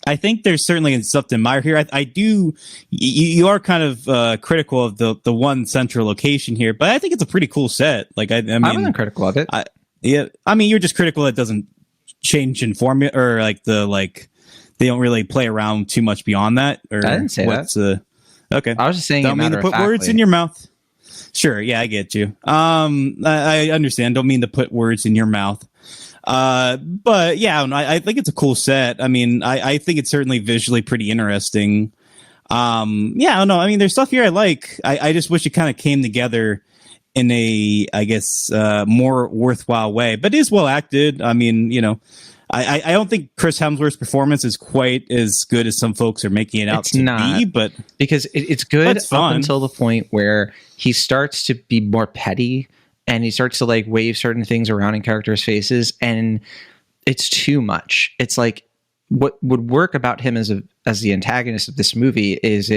I think there's certainly stuff to admire here. I do. You are kind of critical of the one central location here, but I think it's a pretty cool set. Like I mean, I wasn't critical of it. I mean, you're just critical that it doesn't change in formula or they don't really play around too much beyond that. Or I didn't say that. Okay, I was just saying. Don't mean to put words in your mouth. Sure, yeah, I get you. I understand. Don't mean to put words in your mouth. But yeah, I think it's a cool set. I mean, I think it's certainly visually pretty interesting. Yeah, I don't know. I mean, there's stuff here I like. I just wish it kind of came together in a, I guess, more worthwhile way, but it is well acted. I mean, I don't think Chris Hemsworth's performance is quite as good as some folks are making it out to be, but because it's good up until the point where he starts to be more petty. And he starts to like wave certain things around in characters' faces, and it's too much. It's like what would work about him as the antagonist of this movie is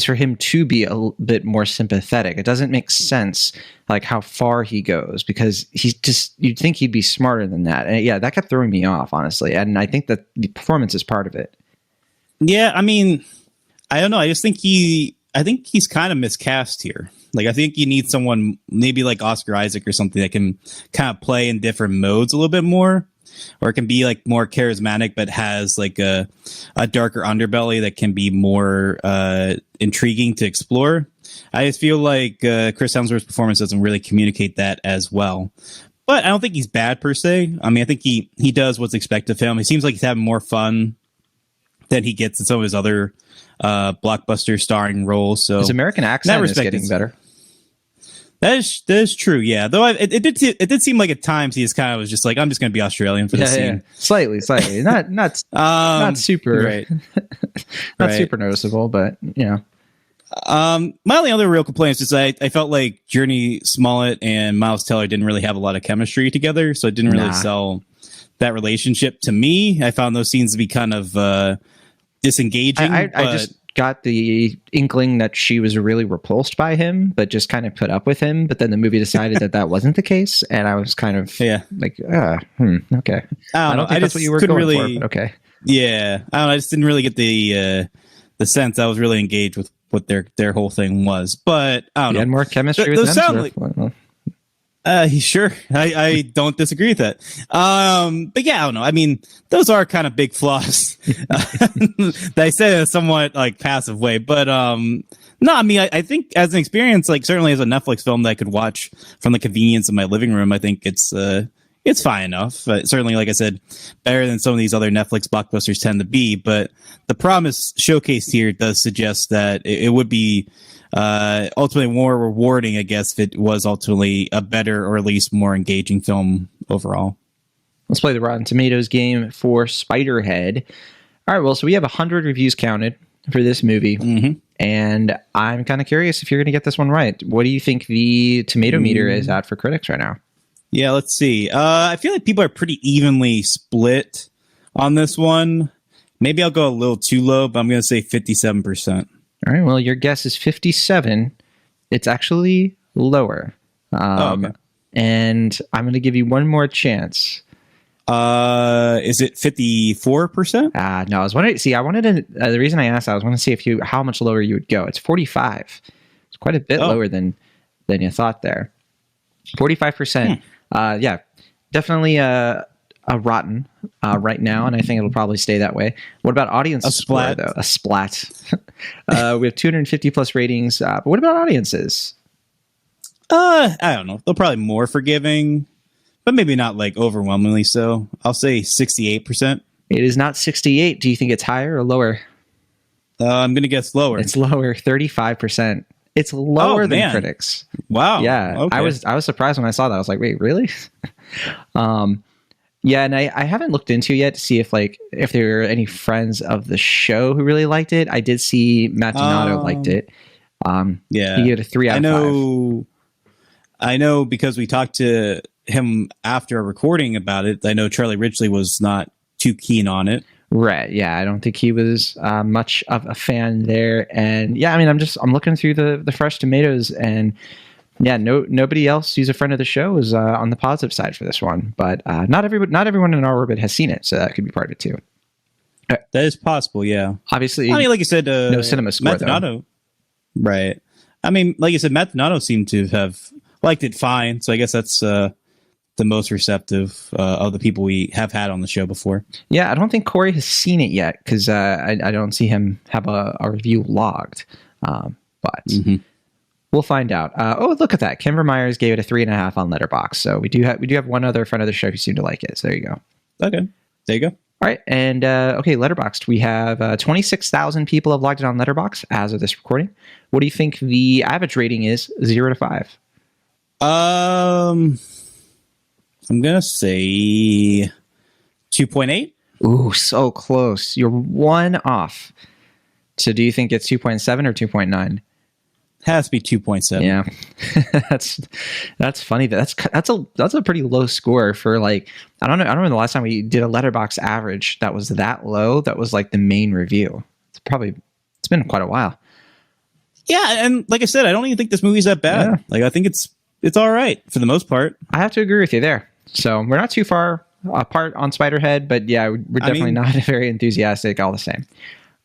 for him to be a bit more sympathetic. It doesn't make sense like how far he goes because you'd think he'd be smarter than that. And yeah, that kept throwing me off, honestly. And I think that the performance is part of it. Yeah, I mean, I don't know. I think he's kind of miscast here. Like, I think you need someone maybe like Oscar Isaac or something that can kind of play in different modes a little bit more, or it can be like more charismatic, but has like a darker underbelly that can be more intriguing to explore. I just feel like Chris Hemsworth's performance doesn't really communicate that as well. But I don't think he's bad per se. I mean, I think he does what's expected of him. He seems like he's having more fun than he gets in some of his other blockbuster starring roles. So his American accent is getting better. That is true. Yeah, though it did seem like at times he just kind of was just like, I'm just going to be Australian for the scene. Slightly, not super, right, not super noticeable, but yeah. My only other real complaint is just I felt like Journey Smollett and Miles Teller didn't really have a lot of chemistry together, so it didn't really sell that relationship to me. I found those scenes to be kind of disengaging. I just got the inkling that she was really repulsed by him, but just kind of put up with him. But then the movie decided that wasn't the case, and I was kind of like, okay. I don't think that's what you were going for. But okay. Yeah, I don't know. I just didn't really get the sense I was really engaged with what their whole thing was. But I don't know. You had more chemistry with them. Sure. I don't disagree with that. But yeah, I don't know. I mean, those are kind of big flaws. They say in a somewhat like passive way, but no, I mean, I think as an experience, like certainly as a Netflix film that I could watch from the convenience of my living room, I think it's fine enough. But certainly, like I said, better than some of these other Netflix blockbusters tend to be. But the promise showcased here does suggest that it would be ultimately more rewarding, I guess, if it was ultimately a better or at least more engaging film overall. Let's play the Rotten Tomatoes game for Spiderhead. All right, well, so we have 100 reviews counted for this movie, and I'm kind of curious if you're going to get this one right. What do you think the tomato meter is at for critics right now? Yeah, let's see. I feel like people are pretty evenly split on this one. Maybe I'll go a little too low, but I'm going to say 57%. All right, well, your guess is 57. It's actually lower. Okay. And I'm going to give you one more chance. Is it 54%? No, I was wondering. See, I wanted to. The reason I asked, I was wanting to see how much lower you would go. It's 45. It's quite a bit lower than you thought there. 45%. Yeah, definitely a rotten right now, and I think it'll probably stay that way. What about audience score, though? A splat. We have 250 plus ratings. But what about audiences? I don't know. They're probably more forgiving, but maybe not like overwhelmingly so. I'll say 68%. It is not 68. Do you think it's higher or lower? I'm going to guess lower. It's lower, 35%. It's lower than critics. Wow. Yeah. Okay. I was surprised when I saw that. I was like, wait, really? Yeah, and I haven't looked into yet to see if there are any friends of the show who really liked it. I did see Matt Donato liked it. Yeah. He gave it a 3 out of 5. I know because we talked to him after a recording about it. I know Charlie Ridgely was not too keen on it. Right. Yeah. I don't think he was much of a fan there. And yeah, I mean, I'm looking through the fresh tomatoes, and yeah, nobody else who's a friend of the show is on the positive side for this one. But not everyone in our orbit has seen it, so that could be part of it too. That is possible. Yeah. Obviously, I mean, like you said, no cinema score Matt Donato. Right. I mean, like you said, Matt Donato seemed to have liked it fine. So I guess that's the most receptive of the people we have had on the show before. Yeah, I don't think Corey has seen it yet because I don't see him have a review logged. But we'll find out. Oh, look at that! Kimber Myers gave it a 3.5 on Letterboxd. So we do have one other friend of the show who seemed to like it. So there you go. Okay, there you go. All right, and okay, Letterboxd. We have 26,000 people have logged it on Letterboxd as of this recording. What do you think the average rating is, 0 to 5? I'm going to say 2.8. Ooh, so close. You're one off. So do you think it's 2.7 or 2.9? Has to be 2.7. Yeah. that's funny. That's a pretty low score for I don't know the last time we did a Letterboxd average that was that low. That was like the main review. It's been quite a while. Yeah, and like I said, I don't even think this movie's that bad. Yeah. I think it's all right for the most part. I have to agree with you there. So we're not too far apart on Spiderhead, but yeah, we're definitely not very enthusiastic all the same.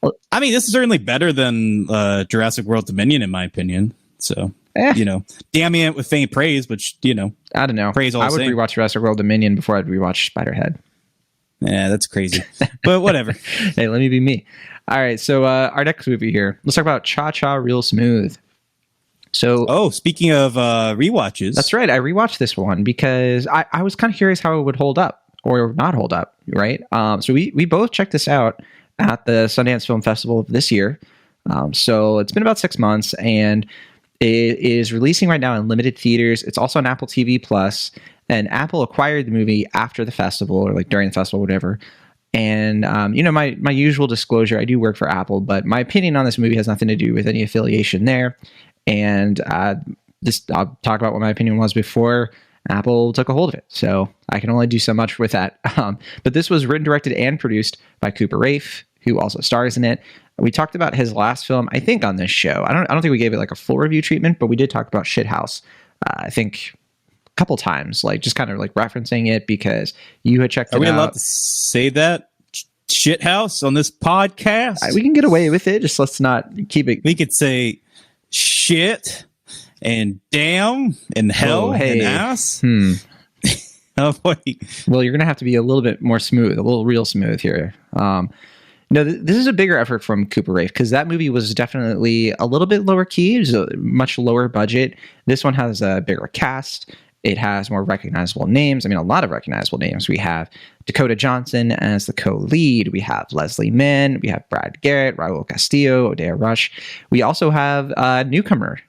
Well, I mean, this is certainly better than Jurassic World Dominion, in my opinion. So, damning it with faint praise, but, I don't know. Praise all I would rewatch Jurassic World Dominion before I'd rewatch Spiderhead. Yeah, that's crazy. But whatever. Hey, let me be me. All right, so our next movie here. Let's talk about Cha-Cha Real Smooth. So, speaking of rewatches. That's right. I rewatched this one because I was kind of curious how it would hold up or not hold up, right? So we both checked this out at the Sundance Film Festival of this year. So it's been about 6 months, and It is releasing right now in limited theaters. It's also on Apple TV Plus, and Apple acquired the movie after the festival, or like during the festival, whatever. And my usual disclosure, I do work for Apple, but my opinion on this movie has nothing to do with any affiliation there. And I'll talk about what my opinion was before Apple took a hold of it. So I can only do so much with that. But this was written, directed, and produced by Cooper Raiff, who also stars in it. We talked about his last film, I think, on this show. I don't think we gave it like a full review treatment, but we did talk about Shithouse. I think a couple times, like just kind of like referencing it because you had checked it out. Are we allowed to say that? Shithouse on this podcast? We can get away with it. Just let's not keep it. We could say shit and damn and hell and ass. Oh, boy. Well, you're going to have to be a little bit more smooth, a little real smooth here. No, this is a bigger effort from Cooper Raiff because that movie was definitely a little bit lower key. It was a much lower budget. This one has a bigger cast. It has more recognizable names. I mean, a lot of recognizable names. We have Dakota Johnson as the co-lead. We have Leslie Mann. We have Brad Garrett, Raul Castillo, Odeya Rush. We also have a newcomer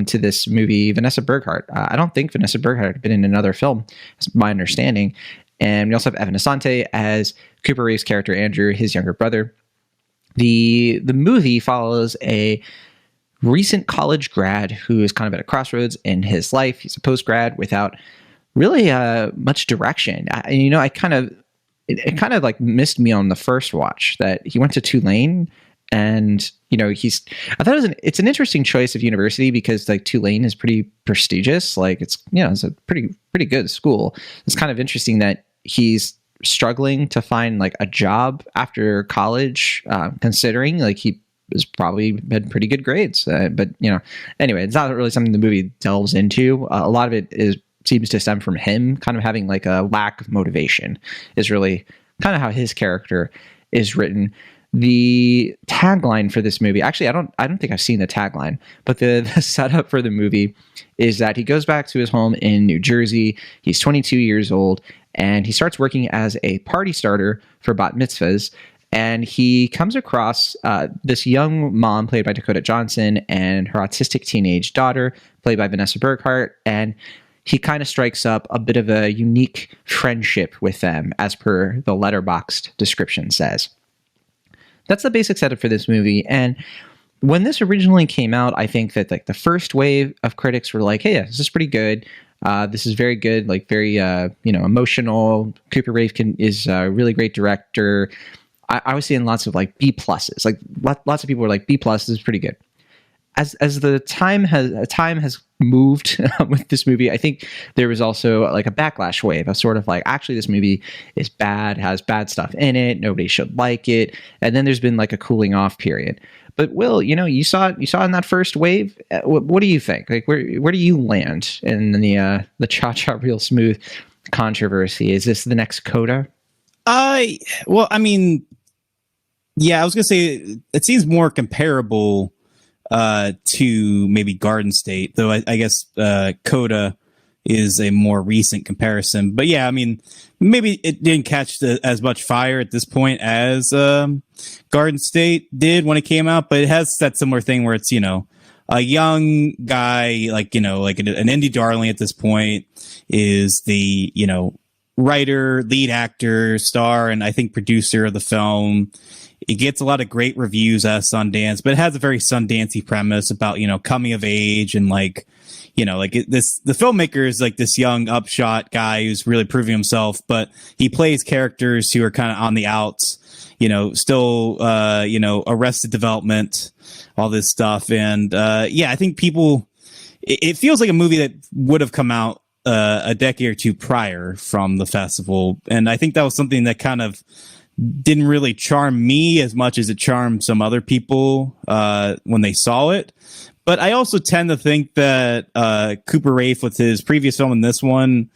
to this movie, Vanessa Berghardt. I don't think Vanessa Berghardt had been in another film, is my understanding. And we also have Evan Asante as Cooper Raiff's character, Andrew, his younger brother. The movie follows a recent college grad who is kind of at a crossroads in his life. He's a post-grad without really much direction. It kind of like missed me on the first watch that he went to Tulane, and I thought it's an interesting choice of university because like Tulane is pretty prestigious. Like it's a pretty good school. It's kind of interesting that he's struggling to find like a job after college, considering like he has probably had pretty good grades. But anyway, it's not really something the movie delves into. A lot of it seems to stem from him kind of having like a lack of motivation is really kind of how his character is written. The tagline for this movie, actually, I don't think I've seen the tagline, but the setup for the movie is that he goes back to his home in New Jersey. He's 22 years old, and he starts working as a party starter for bat mitzvahs. And he comes across this young mom, played by Dakota Johnson, and her autistic teenage daughter, played by Vanessa Berghardt. And he kind of strikes up a bit of a unique friendship with them, as per the Letterboxd description says. That's the basic setup for this movie. And when this originally came out, I think that like the first wave of critics were like, hey, yeah, this is pretty good. This is very good, like very, emotional. Cooper Raiff is a really great director. I was seeing lots of like B pluses, like lots of people were like B plus is pretty good. As the time has moved with this movie, I think there was also like a backlash wave of sort of like, actually this movie is bad, has bad stuff in it, nobody should like it, and then there's been like a cooling off period. But Will, you saw in that first wave. What do you think? Like where do you land in the Cha Cha Real Smooth controversy? Is this the next Coda? Well, I mean, yeah, I was gonna say it seems more comparable to maybe Garden State, though I guess Coda is a more recent comparison. But yeah, I mean, maybe it didn't catch as much fire at this point as Garden State did when it came out, but it has that similar thing where it's, a young guy, like an indie darling at this point is the, writer, lead actor, star, and I think producer of the film. It gets a lot of great reviews at Sundance, but it has a very Sundancey premise about, coming of age and the filmmaker is like this young upshot guy who's really proving himself, but he plays characters who are kind of on the outs, still, Arrested Development, all this stuff. And, I think it feels like a movie that would have come out a decade or two prior from the festival. And I think that was something that kind of didn't really charm me as much as it charmed some other people when they saw it. But I also tend to think that Cooper Raiff, with his previous film and this one,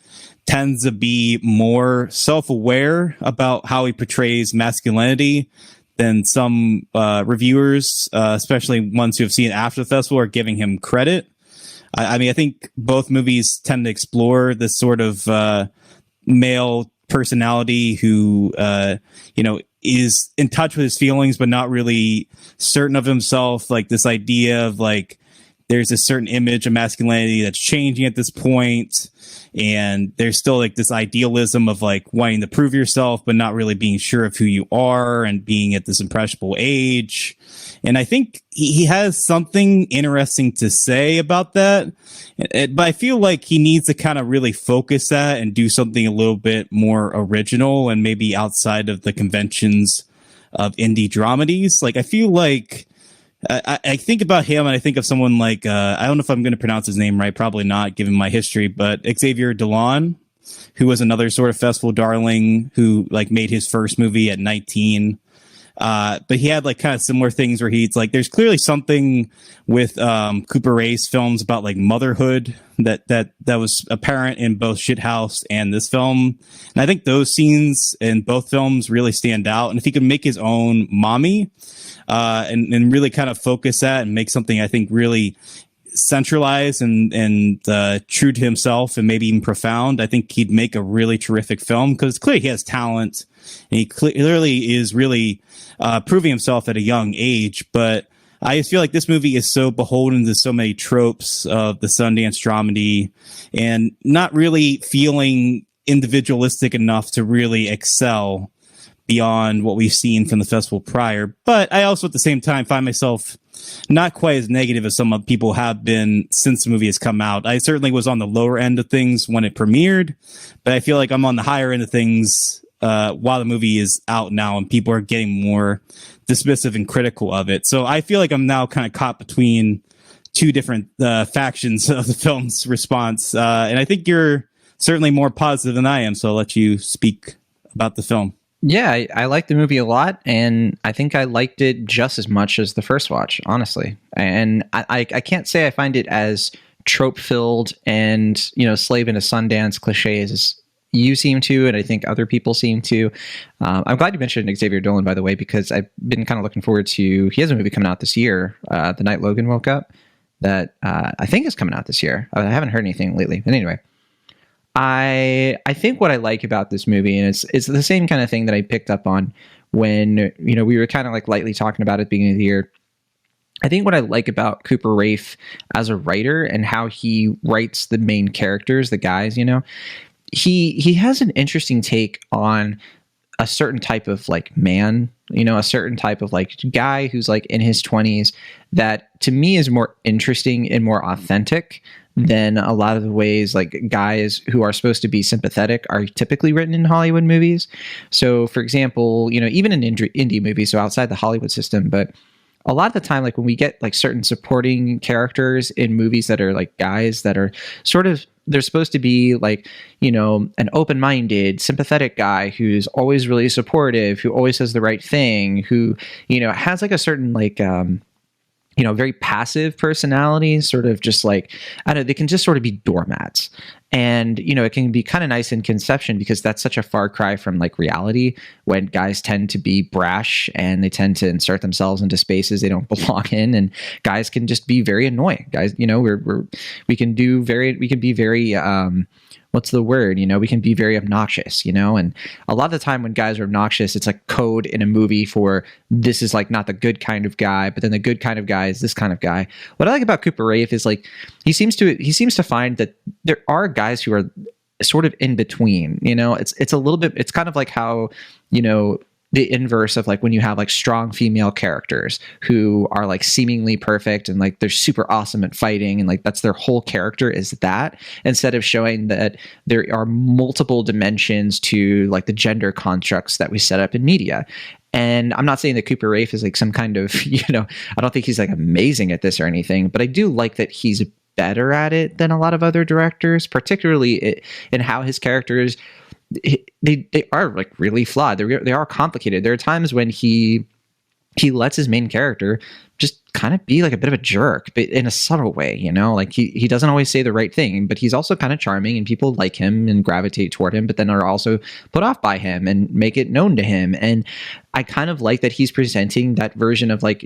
tends to be more self-aware about how he portrays masculinity than some reviewers, especially ones who have seen it after the festival, are giving him credit. I mean, I think both movies tend to explore this sort of male personality who, is in touch with his feelings, but not really certain of himself. Like this idea of there's a certain image of masculinity that's changing at this point, and there's still like this idealism of like wanting to prove yourself but not really being sure of who you are and being at this impressionable age. And I think he has something interesting to say about that, but I feel like he needs to kind of really focus that and do something a little bit more original and maybe outside of the conventions of indie dramedies. Like, I feel like I think about him and I think of someone like, I don't know if I'm going to pronounce his name right, probably not given my history, but Xavier Dolan, who was another sort of festival darling who like made his first movie at 19. But he had like kind of similar things where he's like, there's clearly something with Cooper Raiss films about like motherhood that was apparent in both Shithouse and this film. And I think those scenes in both films really stand out. And if he could make his own mommy, and really kind of focus that and make something I think really centralized and true to himself and maybe even profound, I think he'd make a really terrific film, because clearly he has talent and he clearly is really proving himself at a young age. But I just feel like this movie is so beholden to so many tropes of the Sundance dramedy and not really feeling individualistic enough to really excel beyond what we've seen from the festival prior. But I also at the same time find myself not quite as negative as some people have been since the movie has come out. I certainly was on the lower end of things when it premiered, but I feel like I'm on the higher end of things while the movie is out now and people are getting more dismissive and critical of it. So I feel like I'm now kind of caught between two different factions of the film's response. And I think you're certainly more positive than I am, so I'll let you speak about the film. Yeah, I liked the movie a lot, and I think I liked it just as much as the first watch, honestly. And I can't say I find it as trope-filled and, slave into Sundance cliches as you seem to, and I think other people seem to. I'm glad you mentioned Xavier Dolan, by the way, because I've been kind of looking forward to, he has a movie coming out this year, The Night Logan Woke Up, that I think is coming out this year. I haven't heard anything lately. But anyway, I think what I like about this movie, and it's the same kind of thing that I picked up on when, we were kind of like lightly talking about it at the beginning of the year. I think what I like about Cooper Raiff as a writer and how he writes the main characters, the guys, he has an interesting take on a certain type of like man, a certain type of like guy who's like in his 20s that to me is more interesting and more authentic than a lot of the ways like guys who are supposed to be sympathetic are typically written in Hollywood movies. So for example, even in indie movies, so outside the Hollywood system, but a lot of the time, like when we get like certain supporting characters in movies that are like guys that are sort of, they're supposed to be like, an open-minded, sympathetic guy who's always really supportive, who always says the right thing, who, has like a certain like, very passive personality, sort of just like, I don't know, they can just sort of be doormats. And, it can be kind of nice in conception because that's such a far cry from like reality when guys tend to be brash and they tend to insert themselves into spaces they don't belong in. And guys can just be very annoying. Guys, we can be very, what's the word? We can be very obnoxious, and a lot of the time when guys are obnoxious, it's like code in a movie for this is like not the good kind of guy, but then the good kind of guy is this kind of guy. What I like about Cooper Raiff is like, he seems to find that there are guys who are sort of in between, it's a little bit, it's kind of like how, the inverse of like when you have like strong female characters who are like seemingly perfect and like they're super awesome at fighting and like that's their whole character is that, instead of showing that there are multiple dimensions to like the gender constructs that we set up in media. And I'm not saying that Cooper Raiff is like some kind of, I don't think he's like amazing at this or anything, but I do like that he's better at it than a lot of other directors, particularly in how his characters, they are like really flawed. They are complicated. There are times when he lets his main character just kind of be like a bit of a jerk, but in a subtle way, like he doesn't always say the right thing, but he's also kind of charming and people like him and gravitate toward him, but then are also put off by him and make it known to him. And I kind of like that he's presenting that version of like,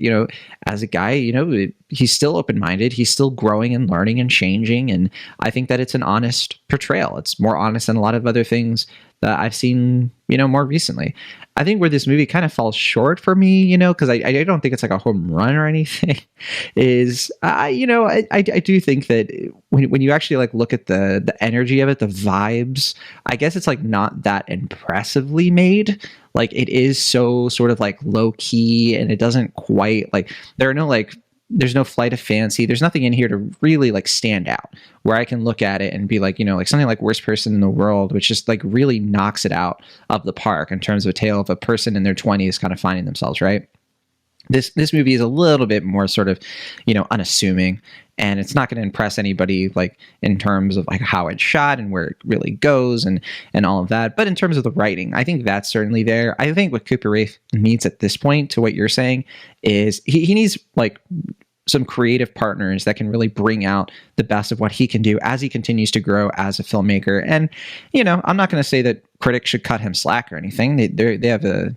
as a guy, he's still open-minded, he's still growing and learning and changing. And I think that it's an honest portrayal. It's more honest than a lot of other things that I've seen, more recently. I think where this movie kind of falls short for me, because I don't think it's like a home run or anything, is I do think that when you actually like look at the energy of it, the vibes, I guess it's like not that impressively made. Like it is so sort of like low key, and it doesn't quite like there's no flight of fancy. There's nothing in here to really like stand out where I can look at it and be like, like something like Worst Person in the World, which just like really knocks it out of the park in terms of a tale of a person in their 20s kind of finding themselves, right? This movie is a little bit more sort of, unassuming, and it's not going to impress anybody like in terms of like how it's shot and where it really goes and all of that. But in terms of the writing, I think that's certainly there. I think what Cooper Raiff needs at this point, to what you're saying, is he needs like some creative partners that can really bring out the best of what he can do as he continues to grow as a filmmaker. And, I'm not going to say that critics should cut him slack or anything. They have a,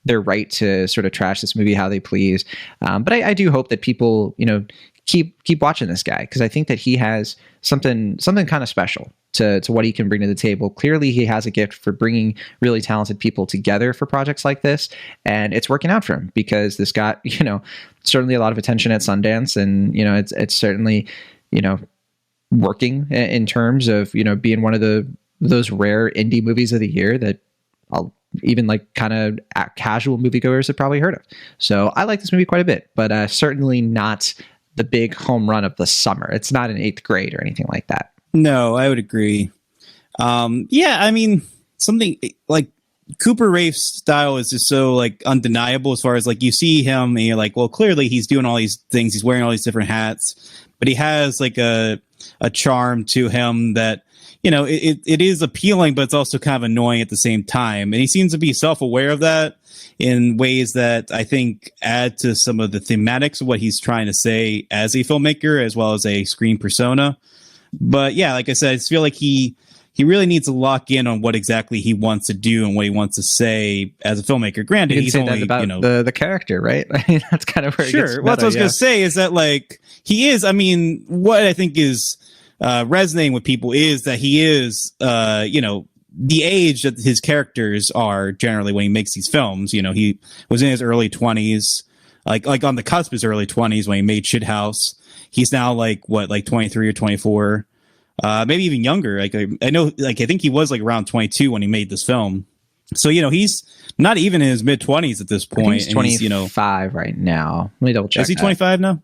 their right to sort of trash this movie how they please. But I do hope that people, keep watching this guy, because I think that he has something kind of special to what he can bring to the table. Clearly, he has a gift for bringing really talented people together for projects like this, and it's working out for him because this got certainly a lot of attention at Sundance, and it's certainly working in terms of being one of those rare indie movies of the year that even like kind of casual moviegoers have probably heard of. So I like this movie quite a bit, but certainly not the big home run of the summer. It's not an 8th grade or anything like that. No, I would agree. Yeah, I mean, something like Cooper Raiff's style is just so like undeniable as far as like you see him and you're like, well, clearly he's doing all these things. He's wearing all these different hats, but he has like a charm to him that, it is appealing, but it's also kind of annoying at the same time. And he seems to be self-aware of that in ways that I think add to some of the thematics of what he's trying to say as a filmmaker, as well as a screen persona. But yeah, like I said, I just feel like he really needs to lock in on what exactly he wants to do and what he wants to say as a filmmaker. Granted, he's only, that about the character, right? I mean, that's kind of where it gets meta, what I was going to say is that like he is, I mean, what I think is resonating with people is that he is, the age that his characters are generally when he makes these films. He was in his early 20s, like on the cusp of his early 20s when he made Shithouse. He's now like 23 or 24, maybe even younger. Like I know, like I think he was like around 22 when he made this film. So he's not even in his mid 20s at this point. He's 25 right now. Let me double check. Is he 25 now?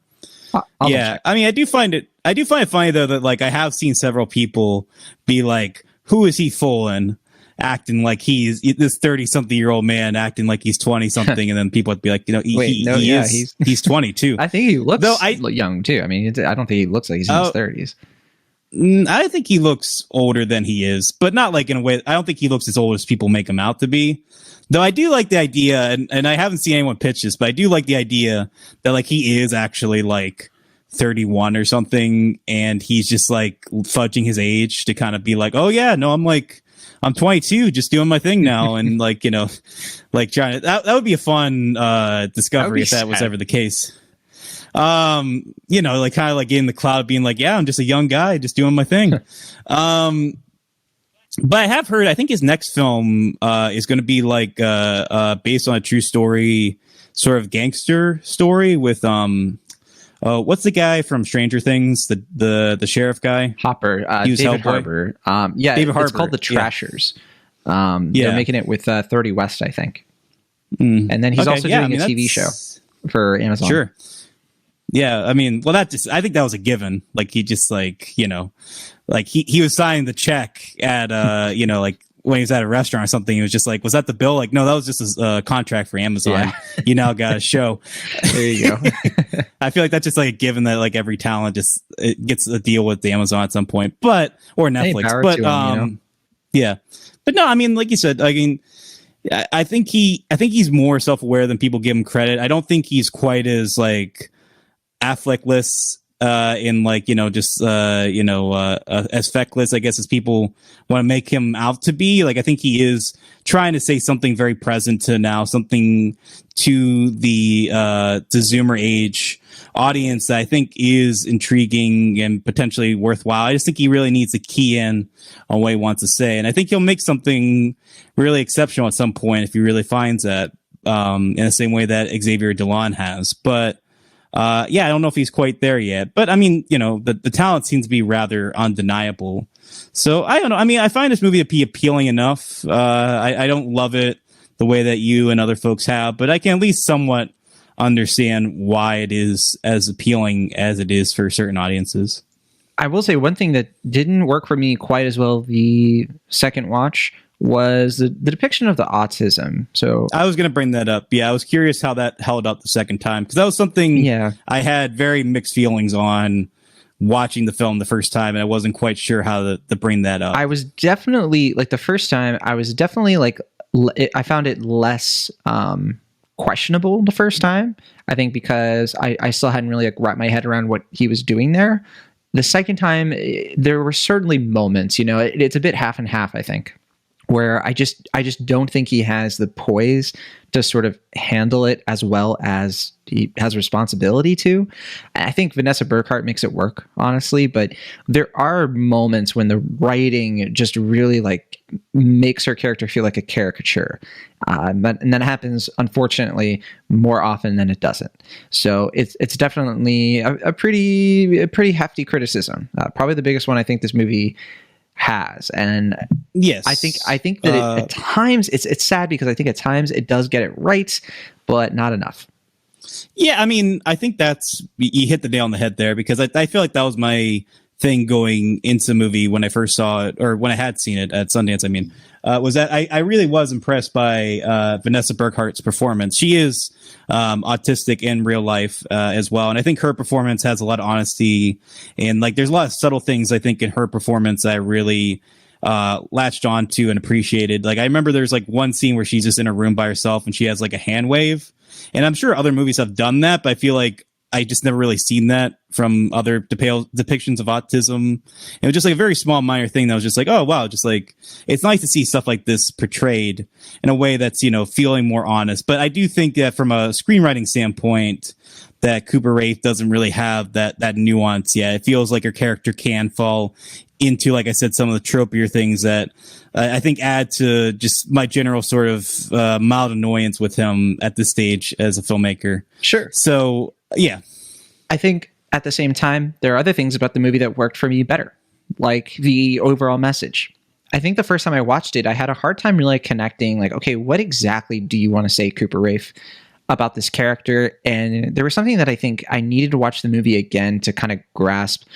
I'll yeah, check. I mean, I do find it funny though that like I have seen several people be like, "Who is he fooling?" Acting like he's this 30-something-year-old man acting like he's 20-something, and then people would be like, he's 22. I think he looks young too. I mean, I don't think he looks like he's in his 30s. I think he looks older than he is, but not like in a way. I don't think he looks as old as people make him out to be. Though I do like the idea, and I haven't seen anyone pitch this, but I do like the idea that like he is actually like 31 or something, and he's just like fudging his age to kind of be like, oh yeah, no, I'm 22, just doing my thing now, and like like trying to, that would be a fun discovery if that was ever the case. Like kind of like in the cloud, being like, yeah, I'm just a young guy, just doing my thing. But I have heard, I think his next film is going to be like based on a true story, sort of gangster story with what's the guy from Stranger Things, the sheriff guy? Hopper, David Harbour. David Harbour. It's called The Trashers. They're making it with 30 West, I think. And then he's also doing a TV show for Amazon. Sure. Yeah, I mean, well, I think that was a given. Like he just like, like he was signing the check at like when he was at a restaurant or something. He was just like, was that the bill? Like, no, that was just a contract for Amazon. Yeah. You now got a show. There you go. I feel like that's just like a given that like every talent just it gets a deal with the Amazon at some point, or Netflix. But him, yeah. But no, I mean, like you said, I mean, I think he's more self-aware than people give him credit. I don't think he's quite as like Affleckless in like as feckless, I guess, as people want to make him out to be. Like I think he is trying to say something very present to now, something to the Zoomer age audience that I think is intriguing and potentially worthwhile. I just think he really needs to key in on what he wants to say. And I think he'll make something really exceptional at some point if he really finds that, in the same way that Xavier Dolan has. But, yeah, I don't know if he's quite there yet. But I mean, you know, the talent seems to be rather undeniable. So I don't know. I mean, I find this movie to be appealing enough. I don't love it the way that you and other folks have, but I can at least somewhat understand why it is as appealing as it is for certain audiences. I will say one thing that didn't work for me quite as well the second watch was the depiction of the autism. So I was going to bring that up. Yeah, I was curious how that held up the second time, because that was something I had very mixed feelings on watching the film the first time, and I wasn't quite sure how to bring that up. I was definitely, like, the first time, I was definitely like, I found it less questionable the first time, I think, because I still hadn't really, like, wrapped my head around what he was doing there. The second time, there were certainly moments, you know, it's a bit half and half, I think, where I just don't think he has the poise to sort of handle it as well as he has responsibility to. I think Vanessa Burkhart makes it work, honestly, but there are moments when the writing just really, like, makes her character feel like a caricature. And that happens, unfortunately, more often than it doesn't. So it's definitely a pretty hefty criticism. Probably the biggest one I think this movie has. And yes, I think that at times it's sad, because I think at times it does get it right, but not enough. Yeah, I mean, I think you hit the nail on the head there, because I feel like that was my thing going into the movie when I first saw it, or when I had seen it at Sundance. I mean, was that I really was impressed by Vanessa Burkhart's performance. She is autistic in real life as well, and I think her performance has a lot of honesty, and, like, there's a lot of subtle things I think in her performance that I really latched on to and appreciated. Like, I remember there's, like, one scene where she's just in a room by herself and she has, like, a hand wave, and I'm sure other movies have done that, but I feel like I just never really seen that from other depictions of autism. It was just, like, a very small, minor thing that was just like, oh, wow, just, like, it's nice to see stuff like this portrayed in a way that's, you know, feeling more honest. But I do think that from a screenwriting standpoint, that Cooper Raiff doesn't really have that nuance yet. It feels like her character can fall into, like I said, some of the tropier things that I think add to just my general sort of mild annoyance with him at this stage as a filmmaker. Sure. So, yeah. I think at the same time, there are other things about the movie that worked for me better, like the overall message. I think the first time I watched it, I had a hard time really connecting, like, okay, what exactly do you want to say, Cooper Raiff, about this character? And there was something that I think I needed to watch the movie again to kind of grasp,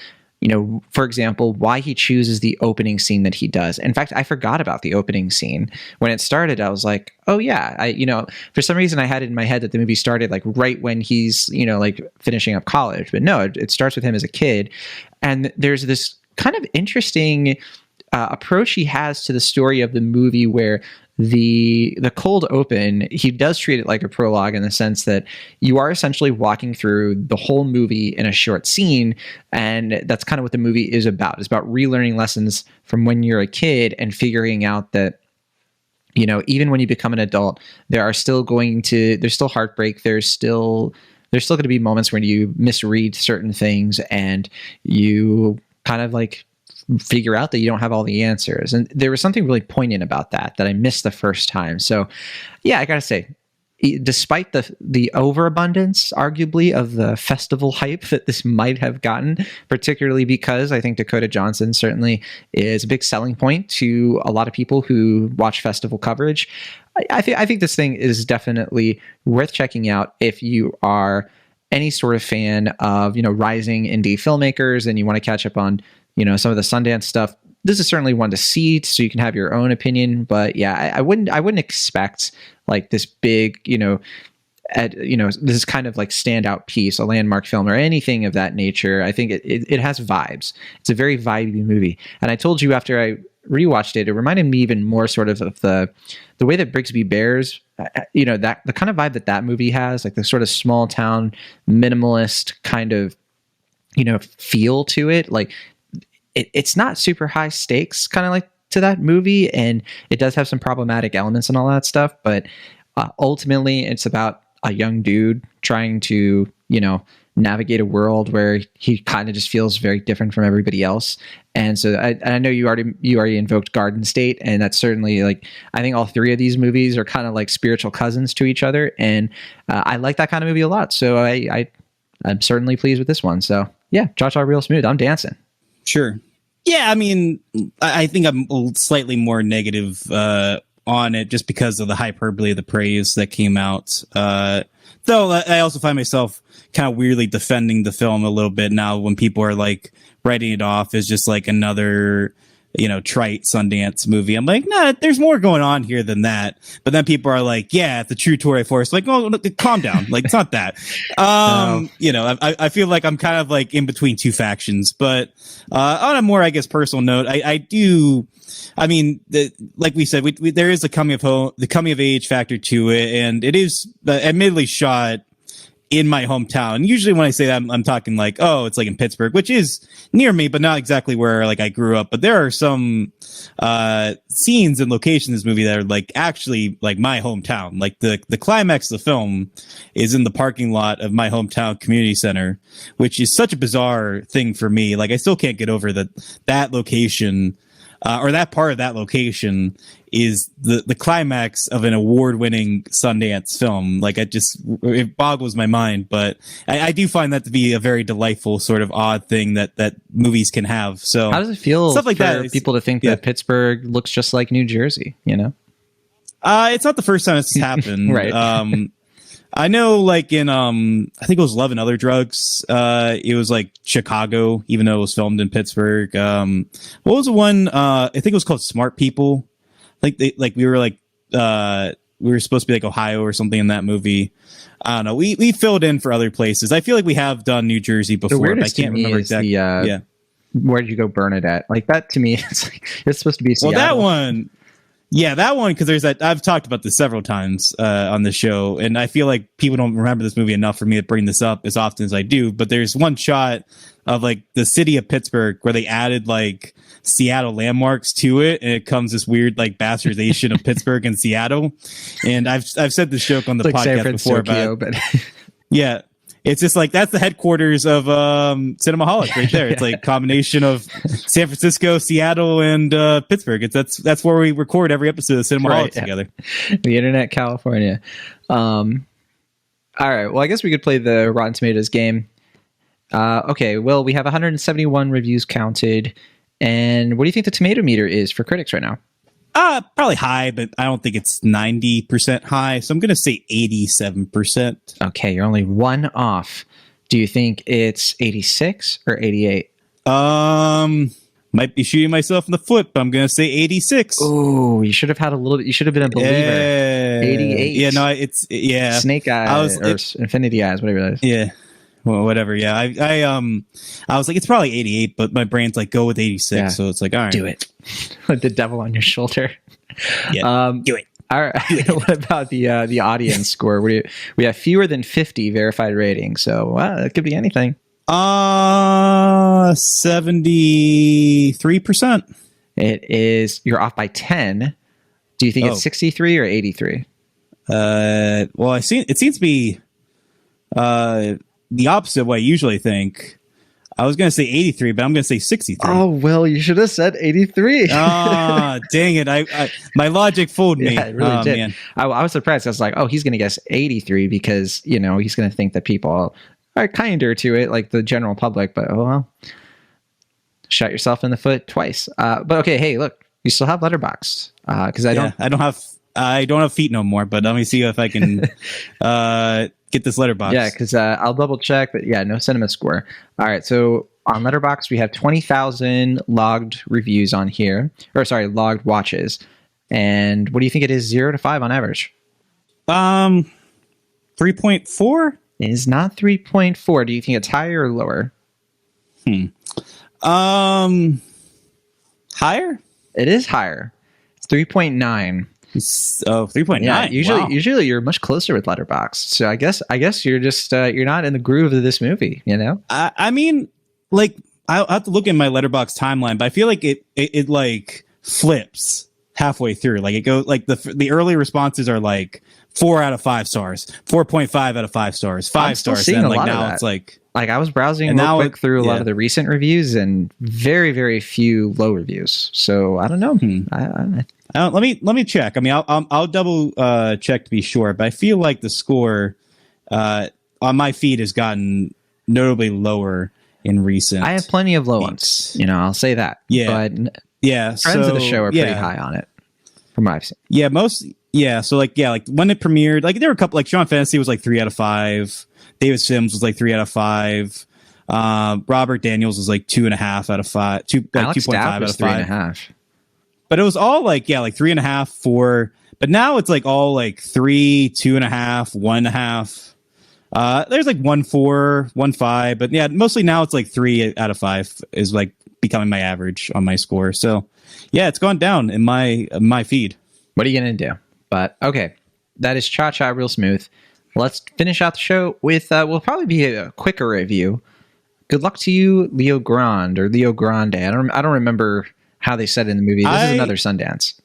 you know, for example, why he chooses the opening scene that he does. In fact, I forgot about the opening scene. When it started, I was like, oh yeah, you know, for some reason I had it in my head that the movie started, like, right when he's, you know, like, finishing up college. But no, it starts with him as a kid. And there's this kind of interesting approach he has to the story of the movie, where the cold open, he does treat it like a prologue, in the sense that you are essentially walking through the whole movie in a short scene, and that's kind of what the movie is about. It's about relearning lessons from when you're a kid and figuring out that, you know, even when you become an adult, there's still heartbreak, there's still going to be moments when you misread certain things and you kind of, like, figure out that you don't have all the answers. And there was something really poignant about that I missed the first time. So yeah, I gotta say, despite the overabundance, arguably, of the festival hype that this might have gotten, particularly because I think Dakota Johnson certainly is a big selling point to a lot of people who watch festival coverage, I think this thing is definitely worth checking out if you are any sort of fan of, you know, rising indie filmmakers and you want to catch up on, you know, some of the Sundance stuff. This is certainly one to see, so you can have your own opinion. But yeah, I wouldn't expect, like, this big, this is kind of like standout piece, a landmark film, or anything of that nature. I think it has vibes. It's a very vibey movie. And I told you after I rewatched it, it reminded me even more sort of the way that Brigsby Bears, you know, that the kind of vibe that movie has, like the sort of small town minimalist kind of, you know, feel to it. Like, it's not super high stakes, kind of like to that movie, and it does have some problematic elements and all that stuff, but ultimately it's about a young dude trying to, navigate a world where he kind of just feels very different from everybody else. And so I know you already invoked Garden State, and that's certainly like, I think all three of these movies are kind of like spiritual cousins to each other, and I like that kind of movie a lot. So I'm certainly pleased with this one. So yeah, Cha Cha Real Smooth, I'm dancing. Sure. Yeah, I mean, I think I'm slightly more negative on it just because of the hyperbole of the praise that came out. Though I also find myself kind of weirdly defending the film a little bit now when people are like writing it off as just like another, trite Sundance movie. I'm like, nah, there's more going on here than that. But then people are like, yeah, it's a true tour de force. Like, oh, calm down. Like, it's not that. I feel like I'm kind of like in between two factions. But on a more, I guess, personal note, I mean, like we said, there is the coming of age factor to it, and it is admittedly shot in my hometown. Usually when I say that, I'm talking like, oh, it's like in Pittsburgh, which is near me, but not exactly where like I grew up. But there are some scenes and locations in this movie that are like actually like my hometown. Like the climax of the film is in the parking lot of my hometown community center, which is such a bizarre thing for me. Like I still can't get over that location. Or that part of that location is the climax of an award-winning Sundance film. Like it boggles my mind, but I do find that to be a very delightful sort of odd thing that movies can have. So how does it feel stuff like for that, people to think that Pittsburgh looks just like New Jersey, It's not the first time it's happened. Right. I know, like in I think it was Love and Other Drugs. It was like Chicago, even though it was filmed in Pittsburgh. What was the one? I think it was called Smart People. We were supposed to be like Ohio or something in that movie. I don't know. We filled in for other places. I feel like we have done New Jersey before, but I can't remember exactly. Where did you go, Bernadette? Like that to me, it's like it's supposed to be Seattle. Well, that one. Yeah, that one, because there's that. I've talked about this several times on the show, and I feel like people don't remember this movie enough for me to bring this up as often as I do. But there's one shot of like the city of Pittsburgh where they added like Seattle landmarks to it, and it comes this weird like bastardization of Pittsburgh and Seattle. And I've said this joke on the like podcast before, but yeah. It's just like that's the headquarters of Cinemaholic right there. It's like a combination of San Francisco, Seattle, and Pittsburgh. That's where we record every episode of Cinemaholic together. The Internet, California. All right. Well, I guess we could play the Rotten Tomatoes game. Okay. Well, we have 171 reviews counted. And what do you think the tomato meter is for critics right now? Probably high, but I don't think it's 90% high. So I'm going to say 87%. Okay, you're only one off. Do you think it's 86 or 88? Might be shooting myself in the foot, but I'm going to say 86. Oh, you should have had a little bit. You should have been a believer. 88. Yeah, no, Snake Eyes or Infinity Eyes, whatever that is. Yeah. Well, whatever. Yeah. I was like, it's probably 88, but my brain's like, go with 86. Yeah. So it's like, all right. Do it. With the devil on your shoulder. Yeah. Do it. All right. What about the audience score? We have fewer than 50 verified ratings. So, wow, that could be anything. 73%. It is, you're off by 10. Do you think it's 63 or 83? Well, it seems to be, the opposite of what I usually think. I was going to say 83, but I'm going to say 63. Oh, well, you should have said 83. Ah, dang it. My logic fooled me. Yeah, it really did. Man. I was surprised. I was like, oh, he's going to guess 83 because, he's going to think that people are kinder to it, like the general public. But, oh, well, shot yourself in the foot twice. But, okay, hey, look, you still have Letterboxd. Because I don't have feet no more, but let me see if I can get this Letterboxd. Yeah, because I'll double check, but yeah, no cinema score. All right, so on Letterboxd we have 20,000 logged reviews on here, logged watches. And what do you think it is 0 to 5 on average? 3.4. It is not 3.4. Do you think it's higher or lower? Higher. It is higher. It's 3.9. 3.9. Yeah, usually you're much closer with Letterboxd. So I guess you're just you're not in the groove of this movie, I mean, like I'll have to look at my Letterboxd timeline, but I feel like it like flips halfway through. Like it goes like the early responses are like 4 out of 5 stars, 4.5 out of 5 stars, 5 I'm still stars. seeing And a like lot of now that. it's like I was browsing And real now quick through a lot yeah. of the recent reviews, and very, very few low reviews. So I don't know. let me check. I mean, I'll double check to be sure, but I feel like the score on my feed has gotten notably lower in recent. I have plenty of low weeks. ones. I'll say that. Yeah. But Yeah, friends of the show are pretty yeah. high on it, from what I've seen. Yeah, so like when it premiered, like there were a couple, like Sean Fantasy was like 3 out of 5. David Sims was like 3 out of 5. Robert Daniels was like 2.5 out of 5. Alex 2.5 Stapp out was of 5. 3.5. But it was all like 3.5, 4. But now it's like all like 3, 2.5, 1.5. There's like 1.4, 1.5, but yeah, mostly now it's like 3 out of 5 is like becoming my average on my score. So yeah, it's gone down in my feed. What are you gonna do? But okay, that is Cha Cha Real Smooth. Let's finish out the show with will probably be a quicker review. Good luck to you, Leo Grande or Leo Grande. I don't remember how they said it in the movie. This is another Sundance.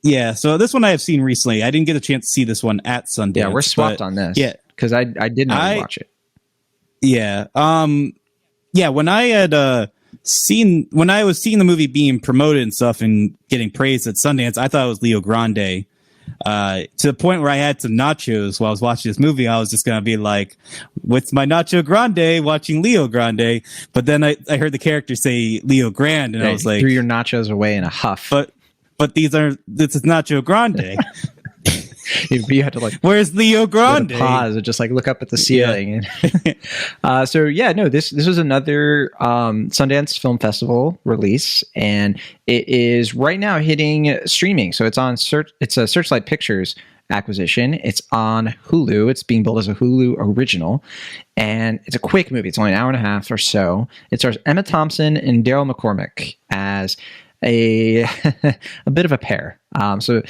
Yeah, so this one I have seen recently. I didn't get a chance to see this one at Sundance. Yeah, we're swapped on this. Yeah, because I did not watch it. Yeah, yeah. When I was seeing the movie being promoted and stuff and getting praised at Sundance, I thought it was Leo Grande. To the point where I had some nachos while I was watching this movie. I was just gonna be like, "What's my nacho grande?" Watching Leo Grande, but then I heard the character say Leo Grande, and I was like, threw your nachos away in a huff. But this is Nacho Grande. You had to like, where's Leo Grande? Pause and just like look up at the ceiling. Yeah. So yeah, no, this was another Sundance Film Festival release, and it is right now hitting streaming. So it's on It's a Searchlight Pictures acquisition. It's on Hulu. It's being built as a Hulu original, and it's a quick movie. It's only an hour and a half or so. It stars Emma Thompson and Daryl McCormack as a bit of a pair. So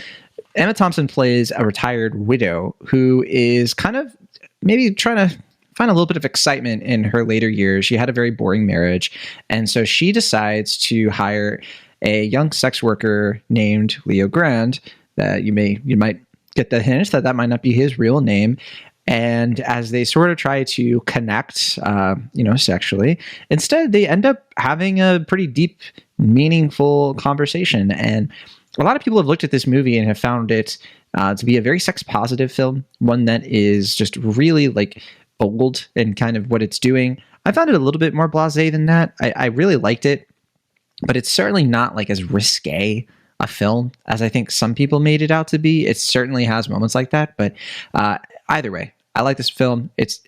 Emma Thompson plays a retired widow who is kind of maybe trying to find a little bit of excitement in her later years. She had a very boring marriage, and so she decides to hire a young sex worker named Leo Grande. That you might get the hint that might not be his real name. And as they sort of try to connect, sexually, instead they end up having a pretty deep, meaningful conversation. And a lot of people have looked at this movie and have found it to be a very sex positive film, one that is just really like bold in kind of what it's doing. I found it a little bit more blasé than that. I really liked it, but it's certainly not like as risque a film as I think some people made it out to be. It certainly has moments like that, but either way, I like this film. It's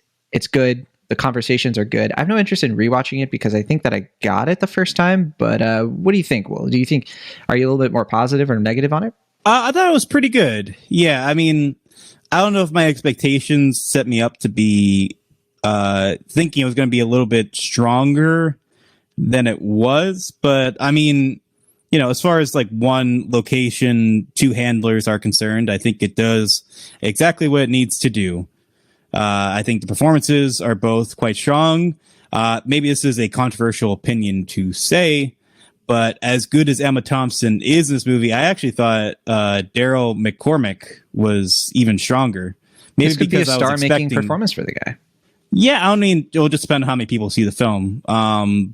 good. The conversations are good. I have no interest in rewatching it because I think that I got it the first time. But what do you think, Will? Are you a little bit more positive or negative on it? I thought it was pretty good. Yeah, I mean, I don't know if my expectations set me up to be thinking it was going to be a little bit stronger than it was. But I mean, as far as like one location, 2 handlers are concerned, I think it does exactly what it needs to do. I think the performances are both quite strong. Maybe this is a controversial opinion to say, but as good as Emma Thompson is in this movie, I actually thought Daryl McCormack was even stronger. Maybe this could be a star-making expecting performance for the guy. Yeah, I mean, it'll just depend on how many people see the film.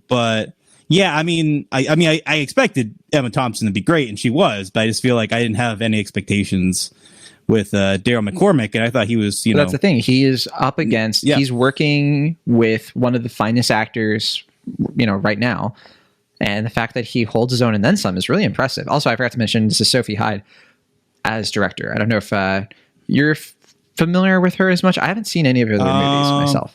But yeah, I mean, I expected Emma Thompson to be great, and she was, but I just feel like I didn't have any expectations with Daryl McCormack, and I thought he was, But that's the thing. He is up against. Yeah. He's working with one of the finest actors, right now, and the fact that he holds his own and then some is really impressive. Also, I forgot to mention this is Sophie Hyde as director. I don't know if you're familiar with her as much. I haven't seen any of her other movies myself.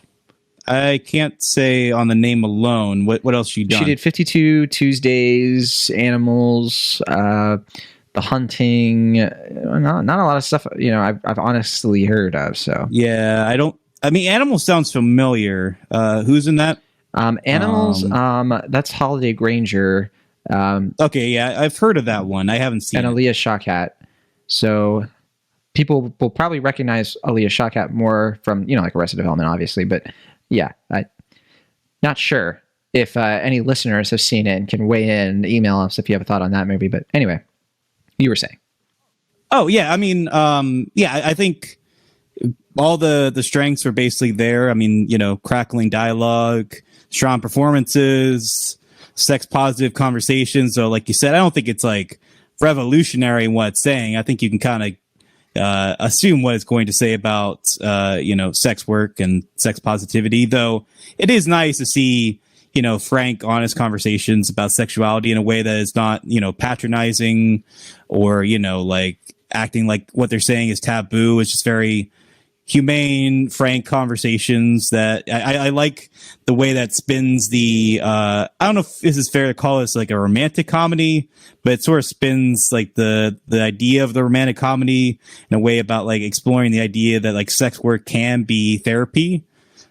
I can't say on the name alone. What else she done? She did 52 Tuesdays, Animals, The Hunting. Not a lot of stuff. I've honestly heard of. So yeah, I mean, Animals sounds familiar. Who's in that? Animals. That's Holiday Granger. Okay, yeah, I've heard of that one. I haven't seen and it. Aaliyah Shawkat. So people will probably recognize Aaliyah Shawkat more from like Arrested Development, obviously, but. Yeah, I'm not sure if any listeners have seen it and can weigh in, email us if you have a thought on that movie. But anyway, you were saying. Oh yeah, I mean, I think all the strengths are basically there. I mean, crackling dialogue, strong performances, sex positive conversations. So, like you said, I don't think it's like revolutionary in what it's saying. I think you can kind of assume what it's going to say about sex work and sex positivity. Though it is nice to see frank, honest conversations about sexuality in a way that is not patronizing or like acting like what they're saying is taboo. It's just very humane, frank conversations that I like the way that spins the I don't know if this is fair to call this like a romantic comedy, but it sort of spins like the idea of the romantic comedy in a way about like exploring the idea that like sex work can be therapy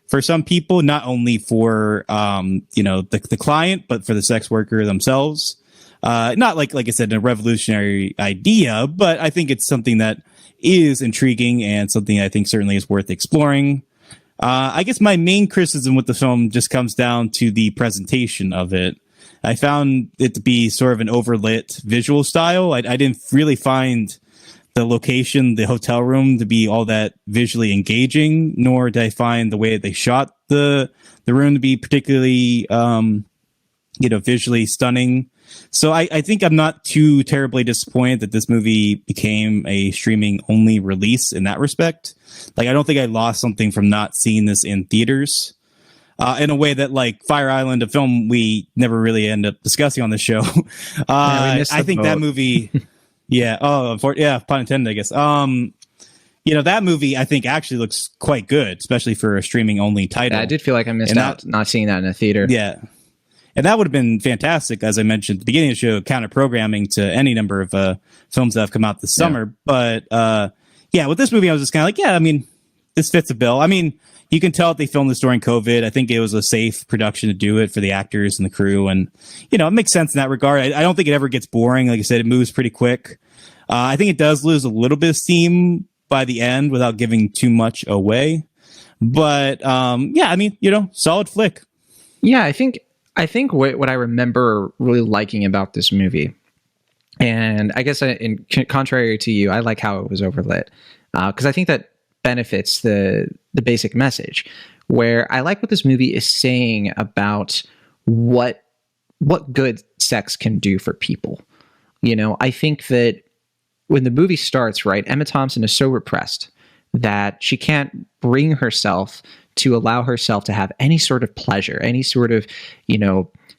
for some people, not only for the client, but for the sex worker themselves. Not like I said, a revolutionary idea, but I think it's something that is intriguing and something I think certainly is worth exploring. I guess my main criticism with the film just comes down to the presentation of it. I found it to be sort of an overlit visual style. I didn't really find the location, the hotel room, to be all that visually engaging, nor did I find the way they shot the room to be particularly, visually stunning. So I think I'm not too terribly disappointed that this movie became a streaming only release in that respect. Like, I don't think I lost something from not seeing this in theaters. In a way that, like, Fire Island, a film we never really end up discussing on the show. I think that movie, pun intended, I guess. That movie I think actually looks quite good, especially for a streaming only title. Yeah, I did feel like I missed out not seeing that in a theater. Yeah. And that would have been fantastic, as I mentioned at the beginning of the show, counter programming to any number of films that have come out this summer. But with this movie, I was just kind of like, I mean, this fits the bill. I mean, you can tell that they filmed this during COVID. I think it was a safe production to do it for the actors and the crew. And, it makes sense in that regard. I don't think it ever gets boring. Like I said, it moves pretty quick. I think it does lose a little bit of steam by the end without giving too much away. But, I mean, solid flick. Yeah, I think what I remember really liking about this movie, and I guess in contrary to you, I like how it was overlit, because I think that benefits the basic message, where I like what this movie is saying about what good sex can do for people. I think that when the movie starts, right, Emma Thompson is so repressed that she can't bring herself to allow herself to have any sort of pleasure, any sort of,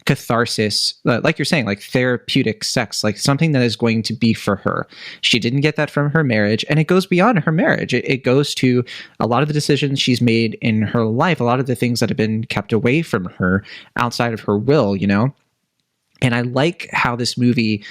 catharsis, like you're saying, like therapeutic sex, like something that is going to be for her. She didn't get that from her marriage, and it goes beyond her marriage. It goes to a lot of the decisions she's made in her life, a lot of the things that have been kept away from her outside of her will, And I like how this movie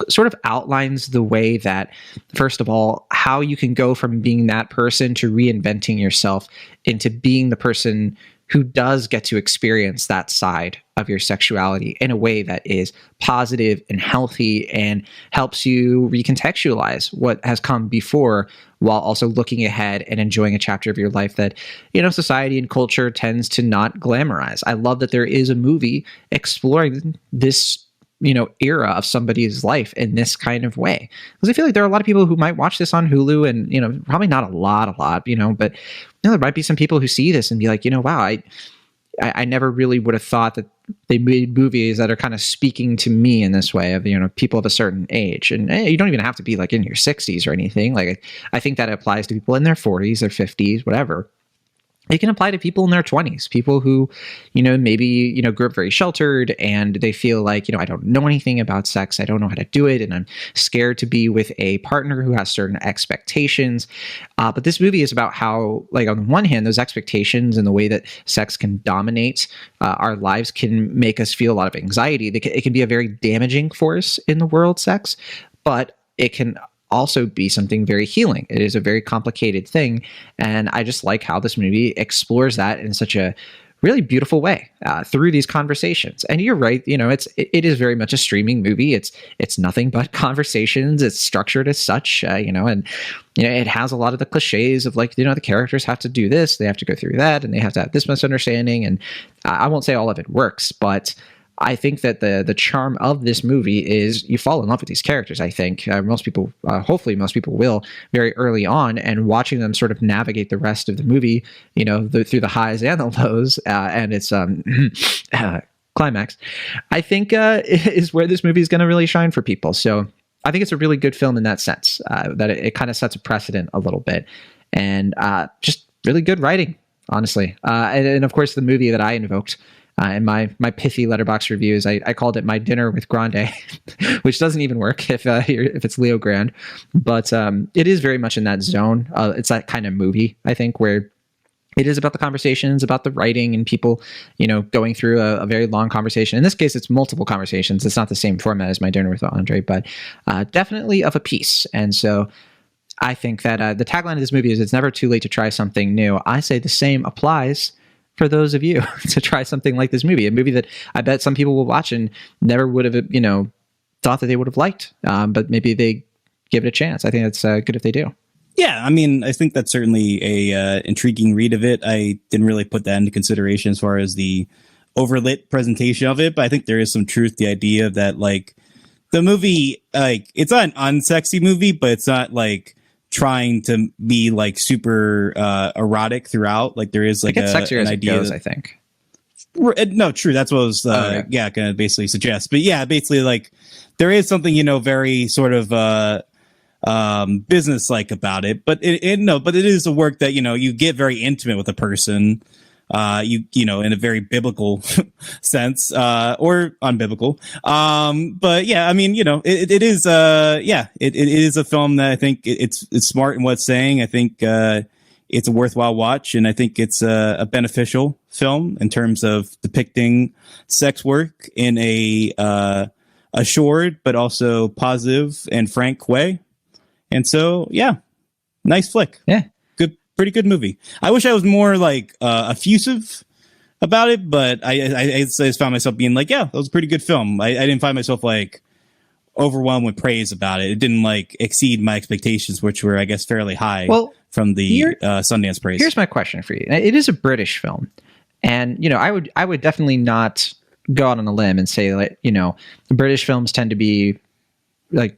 sort of outlines the way that, first of all, how you can go from being that person to reinventing yourself into being the person who does get to experience that side of your sexuality in a way that is positive and healthy and helps you recontextualize what has come before, while also looking ahead and enjoying a chapter of your life that, society and culture tends to not glamorize. I love that there is a movie exploring this era of somebody's life in this kind of way. Because I feel like there are a lot of people who might watch this on Hulu, and, probably not a lot, but there might be some people who see this and be like, wow, I never really would have thought that they made movies that are kind of speaking to me in this way of, people of a certain age. And you don't even have to be like in your 60s or anything. Like, I think that applies to people in their 40s or 50s, whatever. It can apply to people in their 20s, people who, maybe, grew up very sheltered and they feel like, I don't know anything about sex. I don't know how to do it. And I'm scared to be with a partner who has certain expectations. But this movie is about how, like, on the one hand, those expectations and the way that sex can dominate our lives can make us feel a lot of anxiety. It can be a very damaging force in the world, sex, but it can also be something very healing. It is a very complicated thing. And I just like how this movie explores that in such a really beautiful way through these conversations. And you're right, it is very much a streaming movie. It's nothing but conversations. It's structured as such, and it has a lot of the cliches of like, the characters have to do this, they have to go through that, and they have to have this misunderstanding. And I won't say all of it works, but I think that the charm of this movie is you fall in love with these characters. I think most people, hopefully most people will, very early on, and watching them sort of navigate the rest of the movie, through the highs and the lows, and its climax, I think is where this movie is going to really shine for people. So I think it's a really good film in that sense, that it kind of sets a precedent a little bit, and just really good writing, honestly. And of course, the movie that I invoked in my pithy letterbox reviews, I called it My Dinner with Grande, which doesn't even work if it's Leo Grand, but it is very much in that zone. It's that kind of movie, I think, where it is about the conversations, about the writing, and people, going through a very long conversation. In this case, it's multiple conversations. It's not the same format as My Dinner with Andre, but definitely of a piece. And so I think that the tagline of this movie is "It's never too late to try something new." I say the same applies for those of you to try something like this movie, a movie that I bet some people will watch and never would have, thought that they would have liked, but maybe they give it a chance. I think it's good if they do. Yeah, I mean, I think that's certainly a intriguing read of it. I didn't really put that into consideration as far as the overlit presentation of it, but I think there is some truth to the idea that, like, the movie, like, it's not an unsexy movie, but it's not like trying to be like super erotic throughout. Like, there is like sexier an as idea it goes, I think. No, true. That's what I was going to basically suggest. But yeah, basically, like, there is something, very sort of business like about it, but it is a work that you get very intimate with a person, in a very biblical sense, or unbiblical. But yeah, I mean, it is it is a film that I think it's smart in what it's saying. I think it's a worthwhile watch, and I think it's a beneficial film in terms of depicting sex work in a assured but also positive and frank way. And so, yeah, nice flick. Yeah. Pretty good movie. I wish I was more like effusive about it, but I just found myself being like, yeah, that was a pretty good film. I didn't find myself like overwhelmed with praise about it. It didn't like exceed my expectations, which were, I guess, fairly high from the Sundance praise. Here's my question for you. It is a British film, and I would definitely not go out on a limb and say that British films tend to be like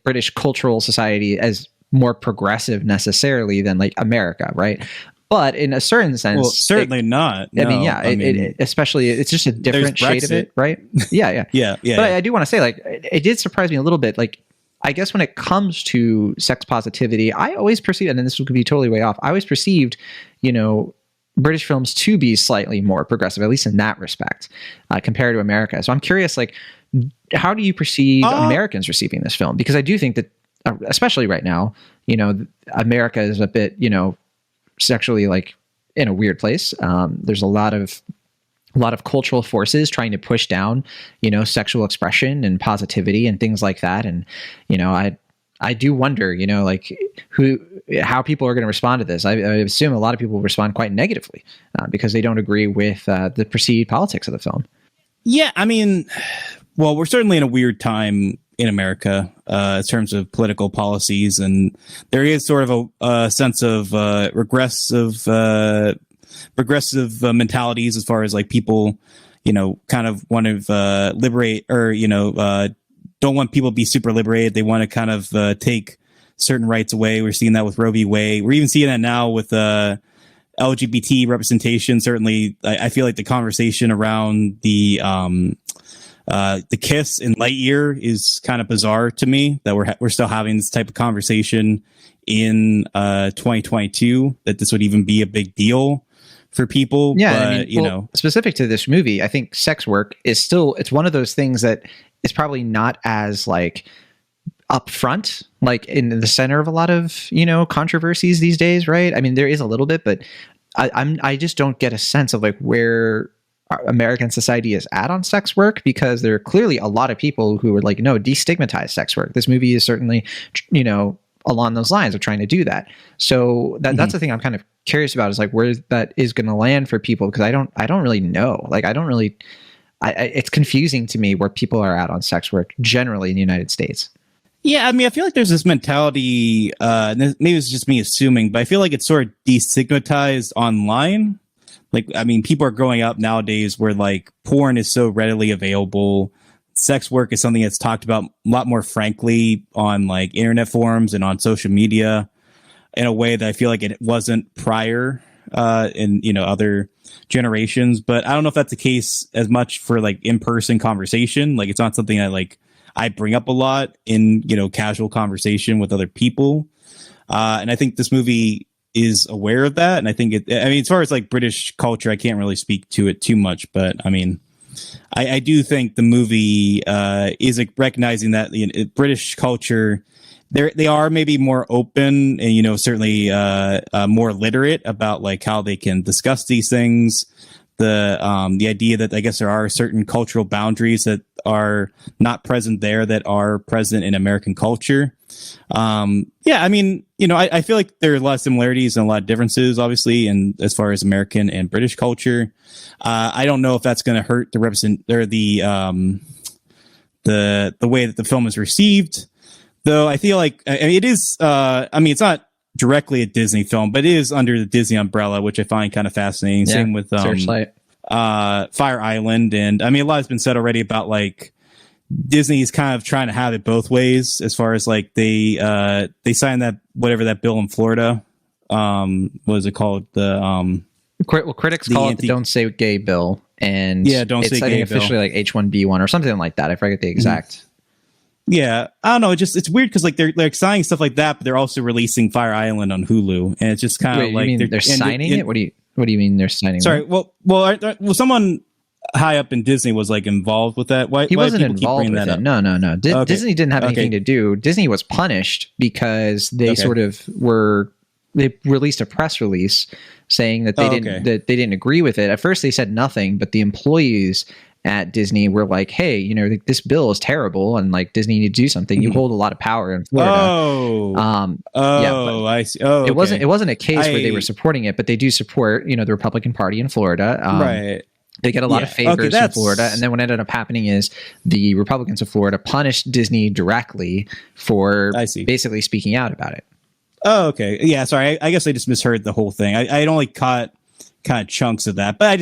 British cultural society as more progressive necessarily than like America, right? But in a certain sense, well, certainly not. No, I mean, especially it's just a different shade of it, right? Yeah. But I do want to say, like, it did surprise me a little bit. Like, I guess when it comes to sex positivity, I always perceive, and this could be totally way off, I always perceived, British films to be slightly more progressive, at least in that respect, compared to America. So I'm curious, like, how do you perceive Americans receiving this film? Because I do think that, especially right now, America is a bit, sexually like in a weird place. There's a lot of cultural forces trying to push down, sexual expression and positivity and things like that. And, I do wonder, like how people are going to respond to this. I assume a lot of people will respond quite negatively because they don't agree with the perceived politics of the film. Yeah, I mean, well, we're certainly in a weird time in America in terms of political policies, and there is sort of a sense of regressive mentalities as far as like people, kind of want to liberate or don't want people to be super liberated. They want to kind of take certain rights away. We're seeing that with Roe v. Wade. We're even seeing that now with LGBT representation. Certainly, I feel like the conversation around the kiss in Lightyear is kind of bizarre to me that we're still having this type of conversation in 2022, that this would even be a big deal for people. Yeah, but, specific to this movie, I think sex work is still, it's one of those things that is probably not as like upfront, like in the center of a lot of, controversies these days, right? I mean, there is a little bit, but I just don't get a sense of like where American society is at on sex work, because there are clearly a lot of people who are like, no, destigmatize sex work. This movie is certainly, along those lines of trying to do that. So that's the thing I'm kind of curious about, is like where that is going to land for people, because I don't really know. Like, it's confusing to me where people are at on sex work generally in the United States. Yeah, I mean, I feel like there's this mentality, maybe it's just me assuming, but I feel like it's sort of destigmatized online. like, I mean, people are growing up nowadays where like porn is so readily available. Sex work is something that's talked about a lot more frankly on like internet forums and on social media in a way that I feel like it wasn't prior in, you know, other generations. But I don't know if that's the case as much for like in-person conversation. Like, it's not something I bring up a lot in, you know, casual conversation with other people. And I think this movie is aware of that. And I think I mean, as far as like British culture, I can't really speak to it too much, but I mean, I do think the movie is like recognizing that, you know, British culture, they are maybe more open and, you know, certainly more literate about like how they can discuss these things. The idea that I guess there are certain cultural boundaries that are not present there that are present in American culture. Yeah, I mean, you know, I feel like there are a lot of similarities and a lot of differences, obviously, in as far as American and British culture. I don't know if that's going to hurt the the way that the film is received, though. I feel like I mean, it is. I mean, it's not directly a Disney film, but it is under the Disney umbrella, which I find kind of fascinating. Yeah, same with Searchlight, Fire Island, and I mean, a lot has been said already about like Disney's kind of trying to have it both ways, as far as like they signed that whatever that bill in Florida. What is it called? Critics call it the "Don't Say Gay" bill, and yeah, don't say gay bill. Officially like H-1B1 or something like that. I forget the exact. Mm-hmm. Yeah, I don't know. It's weird because like they're signing stuff like that, but they're also releasing Fire Island on Hulu, and it's just kind of like they're signing it. What do you mean they're signing? Sorry, well, someone high up in Disney was like involved with that. Why wasn't involved with it. No. Okay. Disney didn't have anything to do. Disney was punished because they sort of they released a press release saying that they didn't agree with it. At first they said nothing, but the employees at Disney were like, hey, you know, this bill is terrible and like Disney need to do something. You hold a lot of power in Florida. I see. Oh, okay. It wasn't a case where they were supporting it, but they do support, you know, the Republican Party in Florida. Right. They get a lot of favors in Florida. And then what ended up happening is the Republicans of Florida punished Disney directly for basically speaking out about it. Oh, okay. Yeah, sorry. I guess I just misheard the whole thing. I only caught kind of chunks of that, but I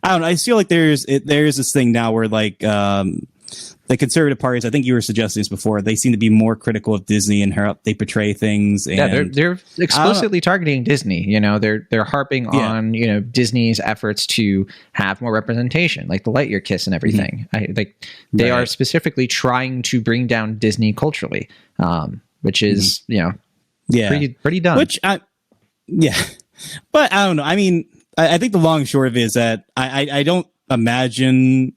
don't know. I feel like there's this thing now where like the conservative parties, I think you were suggesting this before, they seem to be more critical of Disney and how they portray things. And yeah, they're explicitly targeting Disney. You know, they're harping on, you know, Disney's efforts to have more representation, like the Lightyear kiss and everything. They are specifically trying to bring down Disney culturally, which is you know, pretty dumb. But I don't know. I mean, I think the long and short of it is that I don't imagine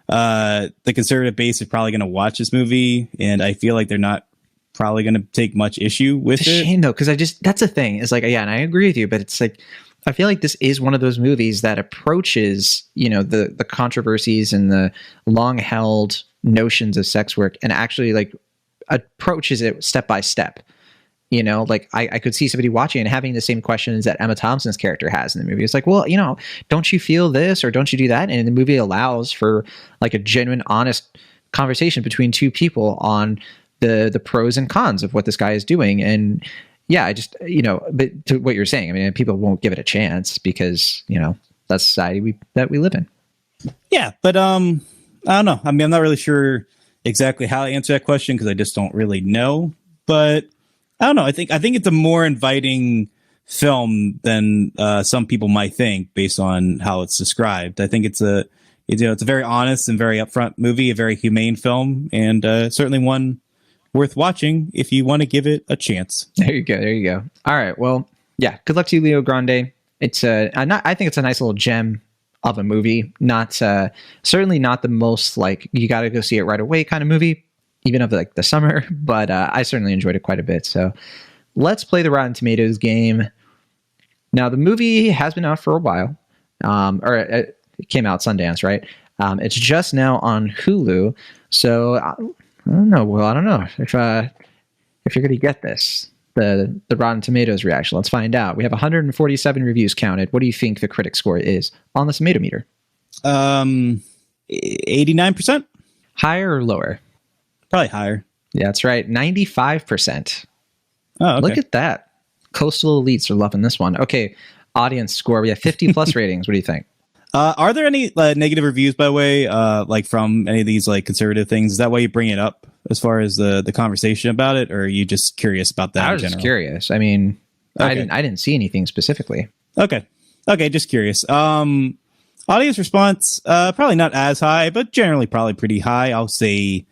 the conservative base is probably going to watch this movie, and I feel like they're not probably going to take much issue with it. It's a shame though, because that's the thing. It's like, yeah, and I agree with you, but it's like I feel like this is one of those movies that approaches, you know, the controversies and the long held notions of sex work and actually like approaches it step by step. You know, like I could see somebody watching and having the same questions that Emma Thompson's character has in the movie. It's like, well, you know, don't you feel this or don't you do that? And the movie allows for like a genuine, honest conversation between two people on the pros and cons of what this guy is doing. And yeah, I just, you know, but to what you're saying, I mean, people won't give it a chance because, you know, that's society that we live in. Yeah, but I don't know. I mean, I'm not really sure exactly how to answer that question because I just don't really know. But I don't know. I think it's a more inviting film than some people might think based on how it's described. I think it's a very honest and very upfront movie, a very humane film, and certainly one worth watching if you want to give it a chance. There you go. All right. Well, yeah. Good luck to you, Leo Grande. It's I think it's a nice little gem of a movie. Not certainly not the most like you got to go see it right away kind of movie, even of like the summer, but I certainly enjoyed it quite a bit. So let's play the Rotten Tomatoes game. Now the movie has been out for a while, or it came out Sundance, right? It's just now on Hulu. So I don't know. Well, I don't know if you're going to get this, the Rotten Tomatoes reaction. Let's find out. We have 147 reviews counted. What do you think the critic score is on the Tomato Meter? 89%. Higher or lower? Probably higher. Yeah, that's right. 95%. Oh, okay. Look at that. Coastal elites are loving this one. Okay. audience score. We have 50 plus ratings. What do you think? Are there any negative reviews, by the way, like from any of these like conservative things? Is that why you bring it up as far as the conversation about it, or are you just curious about that? I was just curious. I mean, Okay. I didn't see anything specifically. Okay, just curious. Audience response, probably not as high, but generally probably pretty high. I'll say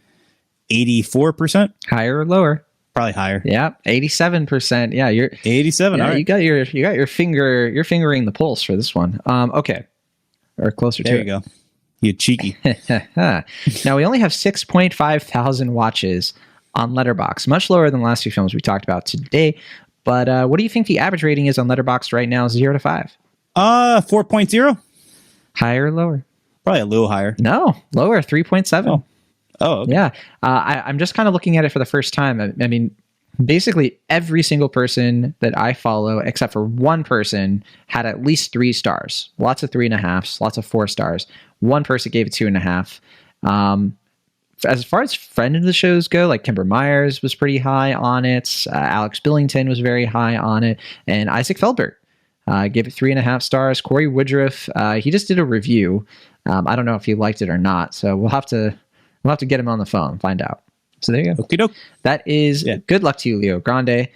84%, Higher or lower? probably higher. Yeah, 87%. Yeah, you're 87. yeah, All right, you got your finger, you're fingering the pulse for this one. Okay. Or closer there to you go. You cheeky. it. Now we only have 6.5 thousand watches on Letterboxd, much lower than the last few films we talked about today. But what do you think the average rating is on Letterboxd right now, 0 to 5? 4.0, Higher or lower? probably a little higher. No, lower, 3.7. Oh, okay. Yeah. I'm just kind of looking at it for the first time. I mean, basically every single person that I follow, except for one person, had at least 3 stars. Lots of 3.5s, lots of 4 stars. One person gave it 2.5. As far as friend of the shows go, like Kimber Myers was pretty high on it. Alex Billington was very high on it. And Isaac Feldberg gave it 3.5 stars. Corey Woodruff, he just did a review. I don't know if he liked it or not. So we'll have to get him on the phone and find out. So there you go. Okie doke. That is good luck to you, Leo Grande.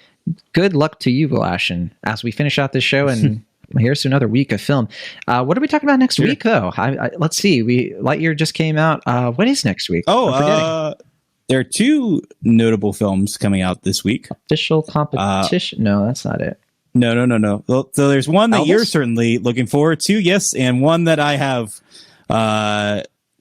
Good luck to you, Velashin, as we finish out this show and here's to another week of film. What are we talking about next week, though? Let's see. Lightyear just came out. What is next week? There are 2 notable films coming out this week. Official competition? No, that's not it. No. Well, so there's one that Elvis? you're certainly looking forward to, yes, and one that I have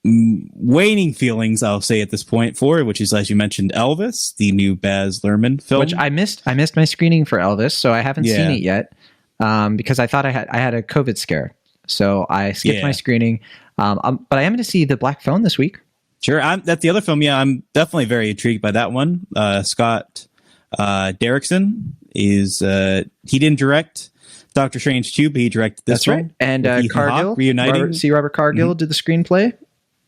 waning feelings, I'll say at this point for, which is, as you mentioned, Elvis, the new Baz Luhrmann film. Which I missed my screening for Elvis, so I haven't seen it yet because I thought I had a COVID scare, so I skipped my screening. But I am going to see The Black Phone this week. Sure, that's the other film. Yeah, I'm definitely very intrigued by that one. Scott Derrickson is he didn't direct Doctor Strange 2, but he directed this one. Right. And Ethan Cargill, Hawke reuniting. Robert Cargill did the screenplay.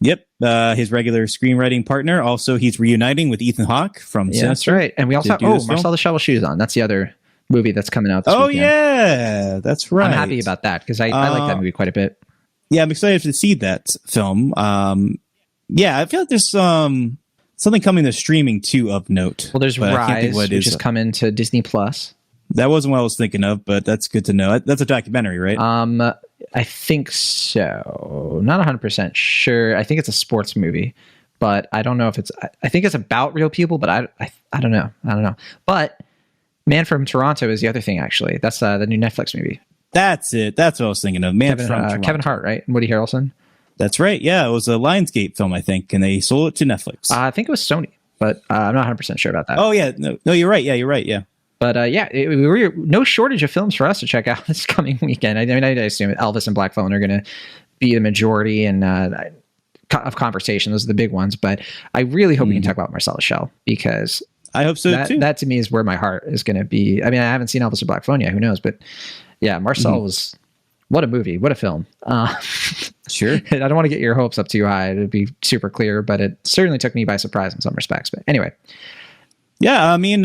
Yep, his regular screenwriting partner. Also, he's reuniting with Ethan Hawke from Sinister. That's right. And we also have Marcel the Shovel Shoes on. That's the other movie that's coming out this weekend. Yeah, that's right. I'm happy about that because I like that movie quite a bit. Yeah, I'm excited to see that film. Yeah, I feel like there's something coming to streaming too of note. Well, there's Rise, which is coming to Disney Plus. That wasn't what I was thinking of, but that's good to know. That's a documentary, right? I think so. Not 100% sure. I think it's a sports movie, but I don't know if it's. I think it's about real people, but I don't know. I don't know. But Man from Toronto is the other thing. Actually, that's the new Netflix movie. That's it. That's what I was thinking of. Man from Toronto. Kevin Hart, right? And Woody Harrelson. That's right. Yeah, it was a Lionsgate film, I think, and they sold it to Netflix. I think it was Sony, but I'm not 100% sure about that. Oh yeah, no, you're right. Yeah, you're right. Yeah. But we're no shortage of films for us to check out this coming weekend. I mean, I assume Elvis and Black Phone are going to be the majority and of conversation. Those are the big ones. But I really hope we can talk about Marcel the Shell because I hope so too. That to me is where my heart is going to be. I mean, I haven't seen Elvis or Black Phone yet. Who knows? But yeah, Marcel was what a movie, what a film. Sure. I don't want to get your hopes up too high to be super clear, but it certainly took me by surprise in some respects. But anyway. Yeah, I mean,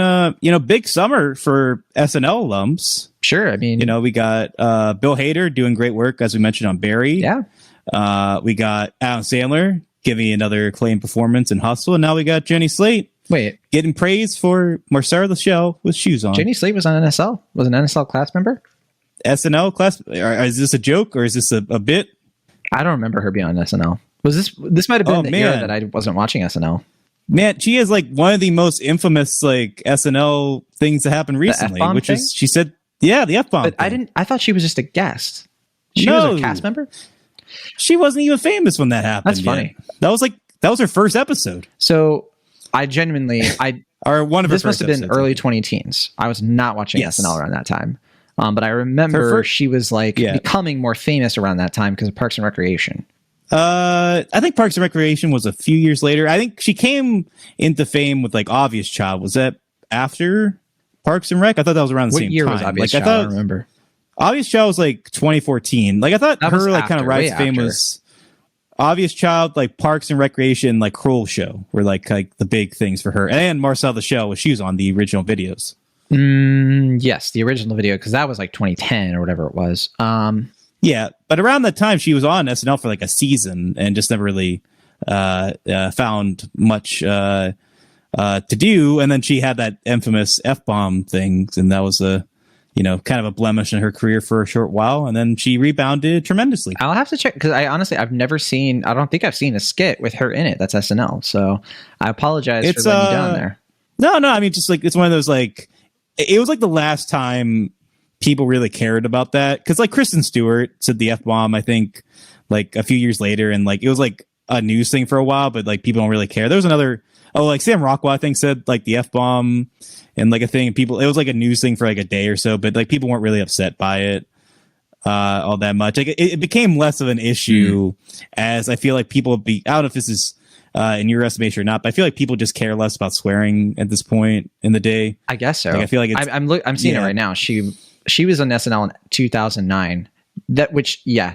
big summer for SNL alums. Sure, I mean, we got Bill Hader doing great work, as we mentioned on Barry. Yeah. We got Adam Sandler giving another acclaimed performance in Hustle, and now we got Jenny Slate. Wait, getting praise for Marcel the Shell with shoes on. Jenny Slate was on NSL. Was an NSL class member. SNL class? Is this a joke or is this a bit? I don't remember her being on SNL. Was this might have been the era that I wasn't watching SNL. Man, she has like one of the most infamous like SNL things that happened recently, which thing? Is she said, yeah, the F-bomb. But thing. I thought she was just a guest. She was a cast member. She wasn't even famous when that happened. That's funny. Yet. That was her first episode. So I genuinely or one of her this must have been episodes, early 2010s. I was not watching SNL around that time. But I remember she was becoming more famous around that time because of Parks and Recreation. I think Parks and Recreation was a few years later. I think she came into fame with like Obvious Child. Was that after Parks and Rec? I thought that was around the same time. What year was Obvious Child? I don't remember. Obvious Child was like 2014. Like I thought that her like kind of rise to fame was Obvious Child, like Parks and Recreation, like Kroll Show were like the big things for her. And Marcel the Shell, which she was on the original videos. Yes, the original video, because that was like 2010 or whatever it was. Yeah, but around that time, she was on SNL for like a season and just never really found much to do. And then she had that infamous F-bomb thing, and that was a kind of a blemish in her career for a short while. And then she rebounded tremendously. I'll have to check, because I don't think I've seen a skit with her in it that's SNL. So I apologize for letting you down there. No, I mean, just like, it's one of those, like, it was like the last time people really cared about that, because like Kristen Stewart said the F-bomb, I think, like a few years later, and like it was like a news thing for a while, but like people don't really care. There was another, like Sam Rockwell, I think, said like the F-bomb and like a thing, people, it was like a news thing for like a day or so, but like people weren't really upset by it all that much. Like it became less of an issue as I feel like people I don't know if this is in your estimation or not, but I feel like people just care less about swearing at this point in the day. I guess so. Like, I feel like I'm seeing it right now. She was on SNL in 2009.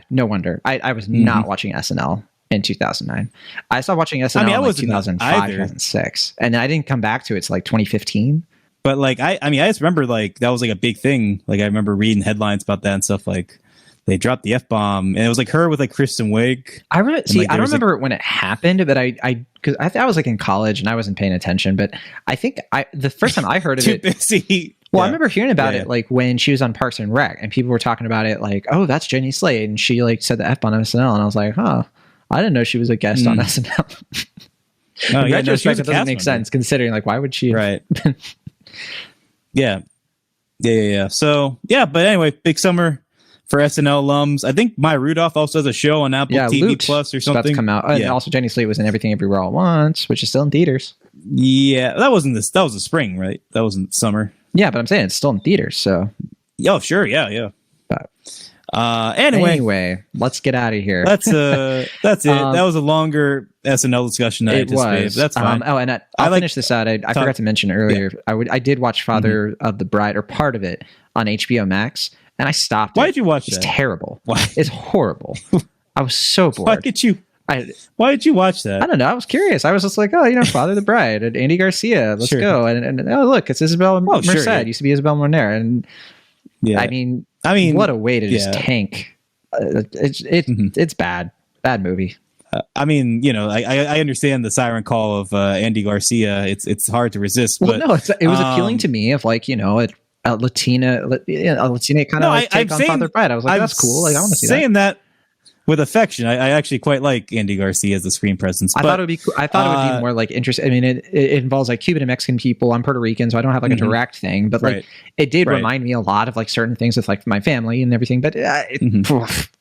No wonder. I was not watching SNL in 2009. I started watching SNL in like 2005, 2006, and I didn't come back to it till like 2015. But like I just remember like that was like a big thing. Like I remember reading headlines about that and stuff. Like they dropped the F-bomb, and it was like her with like Kristen Wiig. I don't remember when it happened, but because I was like in college and I wasn't paying attention. But I think the first time I heard of too it, busy. Well, I remember hearing about it like when she was on Parks and Rec, and people were talking about it like, "Oh, that's Jenny Slate," and she like said the F-bomb on SNL, and I was like, "Huh, I didn't know she was a guest on SNL." In retrospect, it doesn't make sense considering like why would she? Right. Yeah. So yeah, but anyway, big summer for SNL alums. I think Maya Rudolph also has a show on Apple TV Luke's Plus or something. About to come out. And also Jenny Slate was in Everything Everywhere All at Once, which is still in theaters. Yeah, that was the spring, right? That wasn't summer. Yeah, but I'm saying it's still in theaters, so. Oh, sure, yeah. But anyway, let's get out of here. That's it. That was a longer SNL discussion than I anticipated. That's fine. And I'll finish this out. I forgot to mention earlier. Yeah. I did watch Father of the Bride, or part of it, on HBO Max, and I stopped. Why did you watch that? It's terrible. Why? It's horrible. I was so bored. Why did you watch that? I don't know. I was curious. I was just like, Father of the Bride and Andy Garcia. Let's go. And oh, look, it's Isabel Merced. Sure, yeah. Used to be Isabel Moner. And yeah, I mean, what a way to just tank. It's bad. Bad movie. I mean, I understand the siren call of Andy Garcia. It's hard to resist. Well, no, it was appealing to me of like, a Latina kind of take on Father of the Bride. I was like, that's cool. Like, I want to see that. Saying that with affection, I actually quite like Andy Garcia as the screen presence. I thought it would be cool. I thought it would be more like interesting. I mean, it involves like Cuban and Mexican people. I'm Puerto Rican, so I don't have like a direct thing, but like it did remind me a lot of like certain things with like my family and everything. But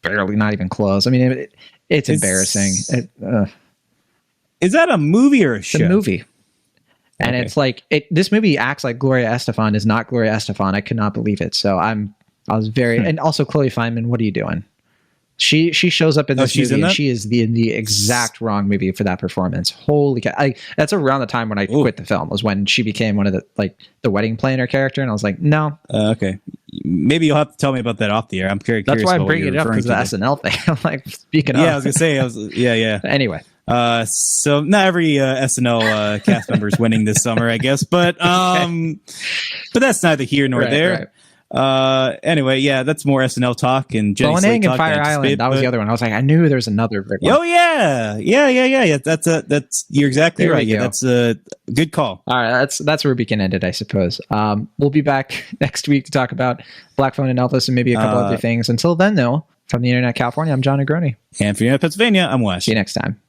barely, not even close. I mean, it's embarrassing. Is that a movie or a show? It's a movie. And it's like this movie acts like Gloria Estefan is not Gloria Estefan. I could not believe it. So I was very, and also Chloe Fineman. What are you doing? She shows up in this movie, and she is the exact wrong movie for that performance. Holy cow! That's around the time when I quit the film, was when she became one of the wedding planner character, and I was like, no. Okay, maybe you'll have to tell me about that off the air. I'm very curious. That's why I'm bringing it up, because of the SNL thing. I'm like, speaking of. Yeah, I was gonna say, yeah. Anyway. So not every SNL cast member is winning this summer, I guess, but that's neither here nor there. Right. Anyway, yeah, that's more SNL talk and Jenny Slate talk. Fire Island. That was the other one. I was like, I knew there was another big one. Oh yeah. That's you're exactly right. Yeah, that's a good call. All right, that's where we can end it, I suppose. We'll be back next week to talk about Black Phone and Elvis and maybe a couple other things. Until then, though, from the Internet California, I'm John Negroni. And from the Internet Pennsylvania, I'm Wes. See you next time.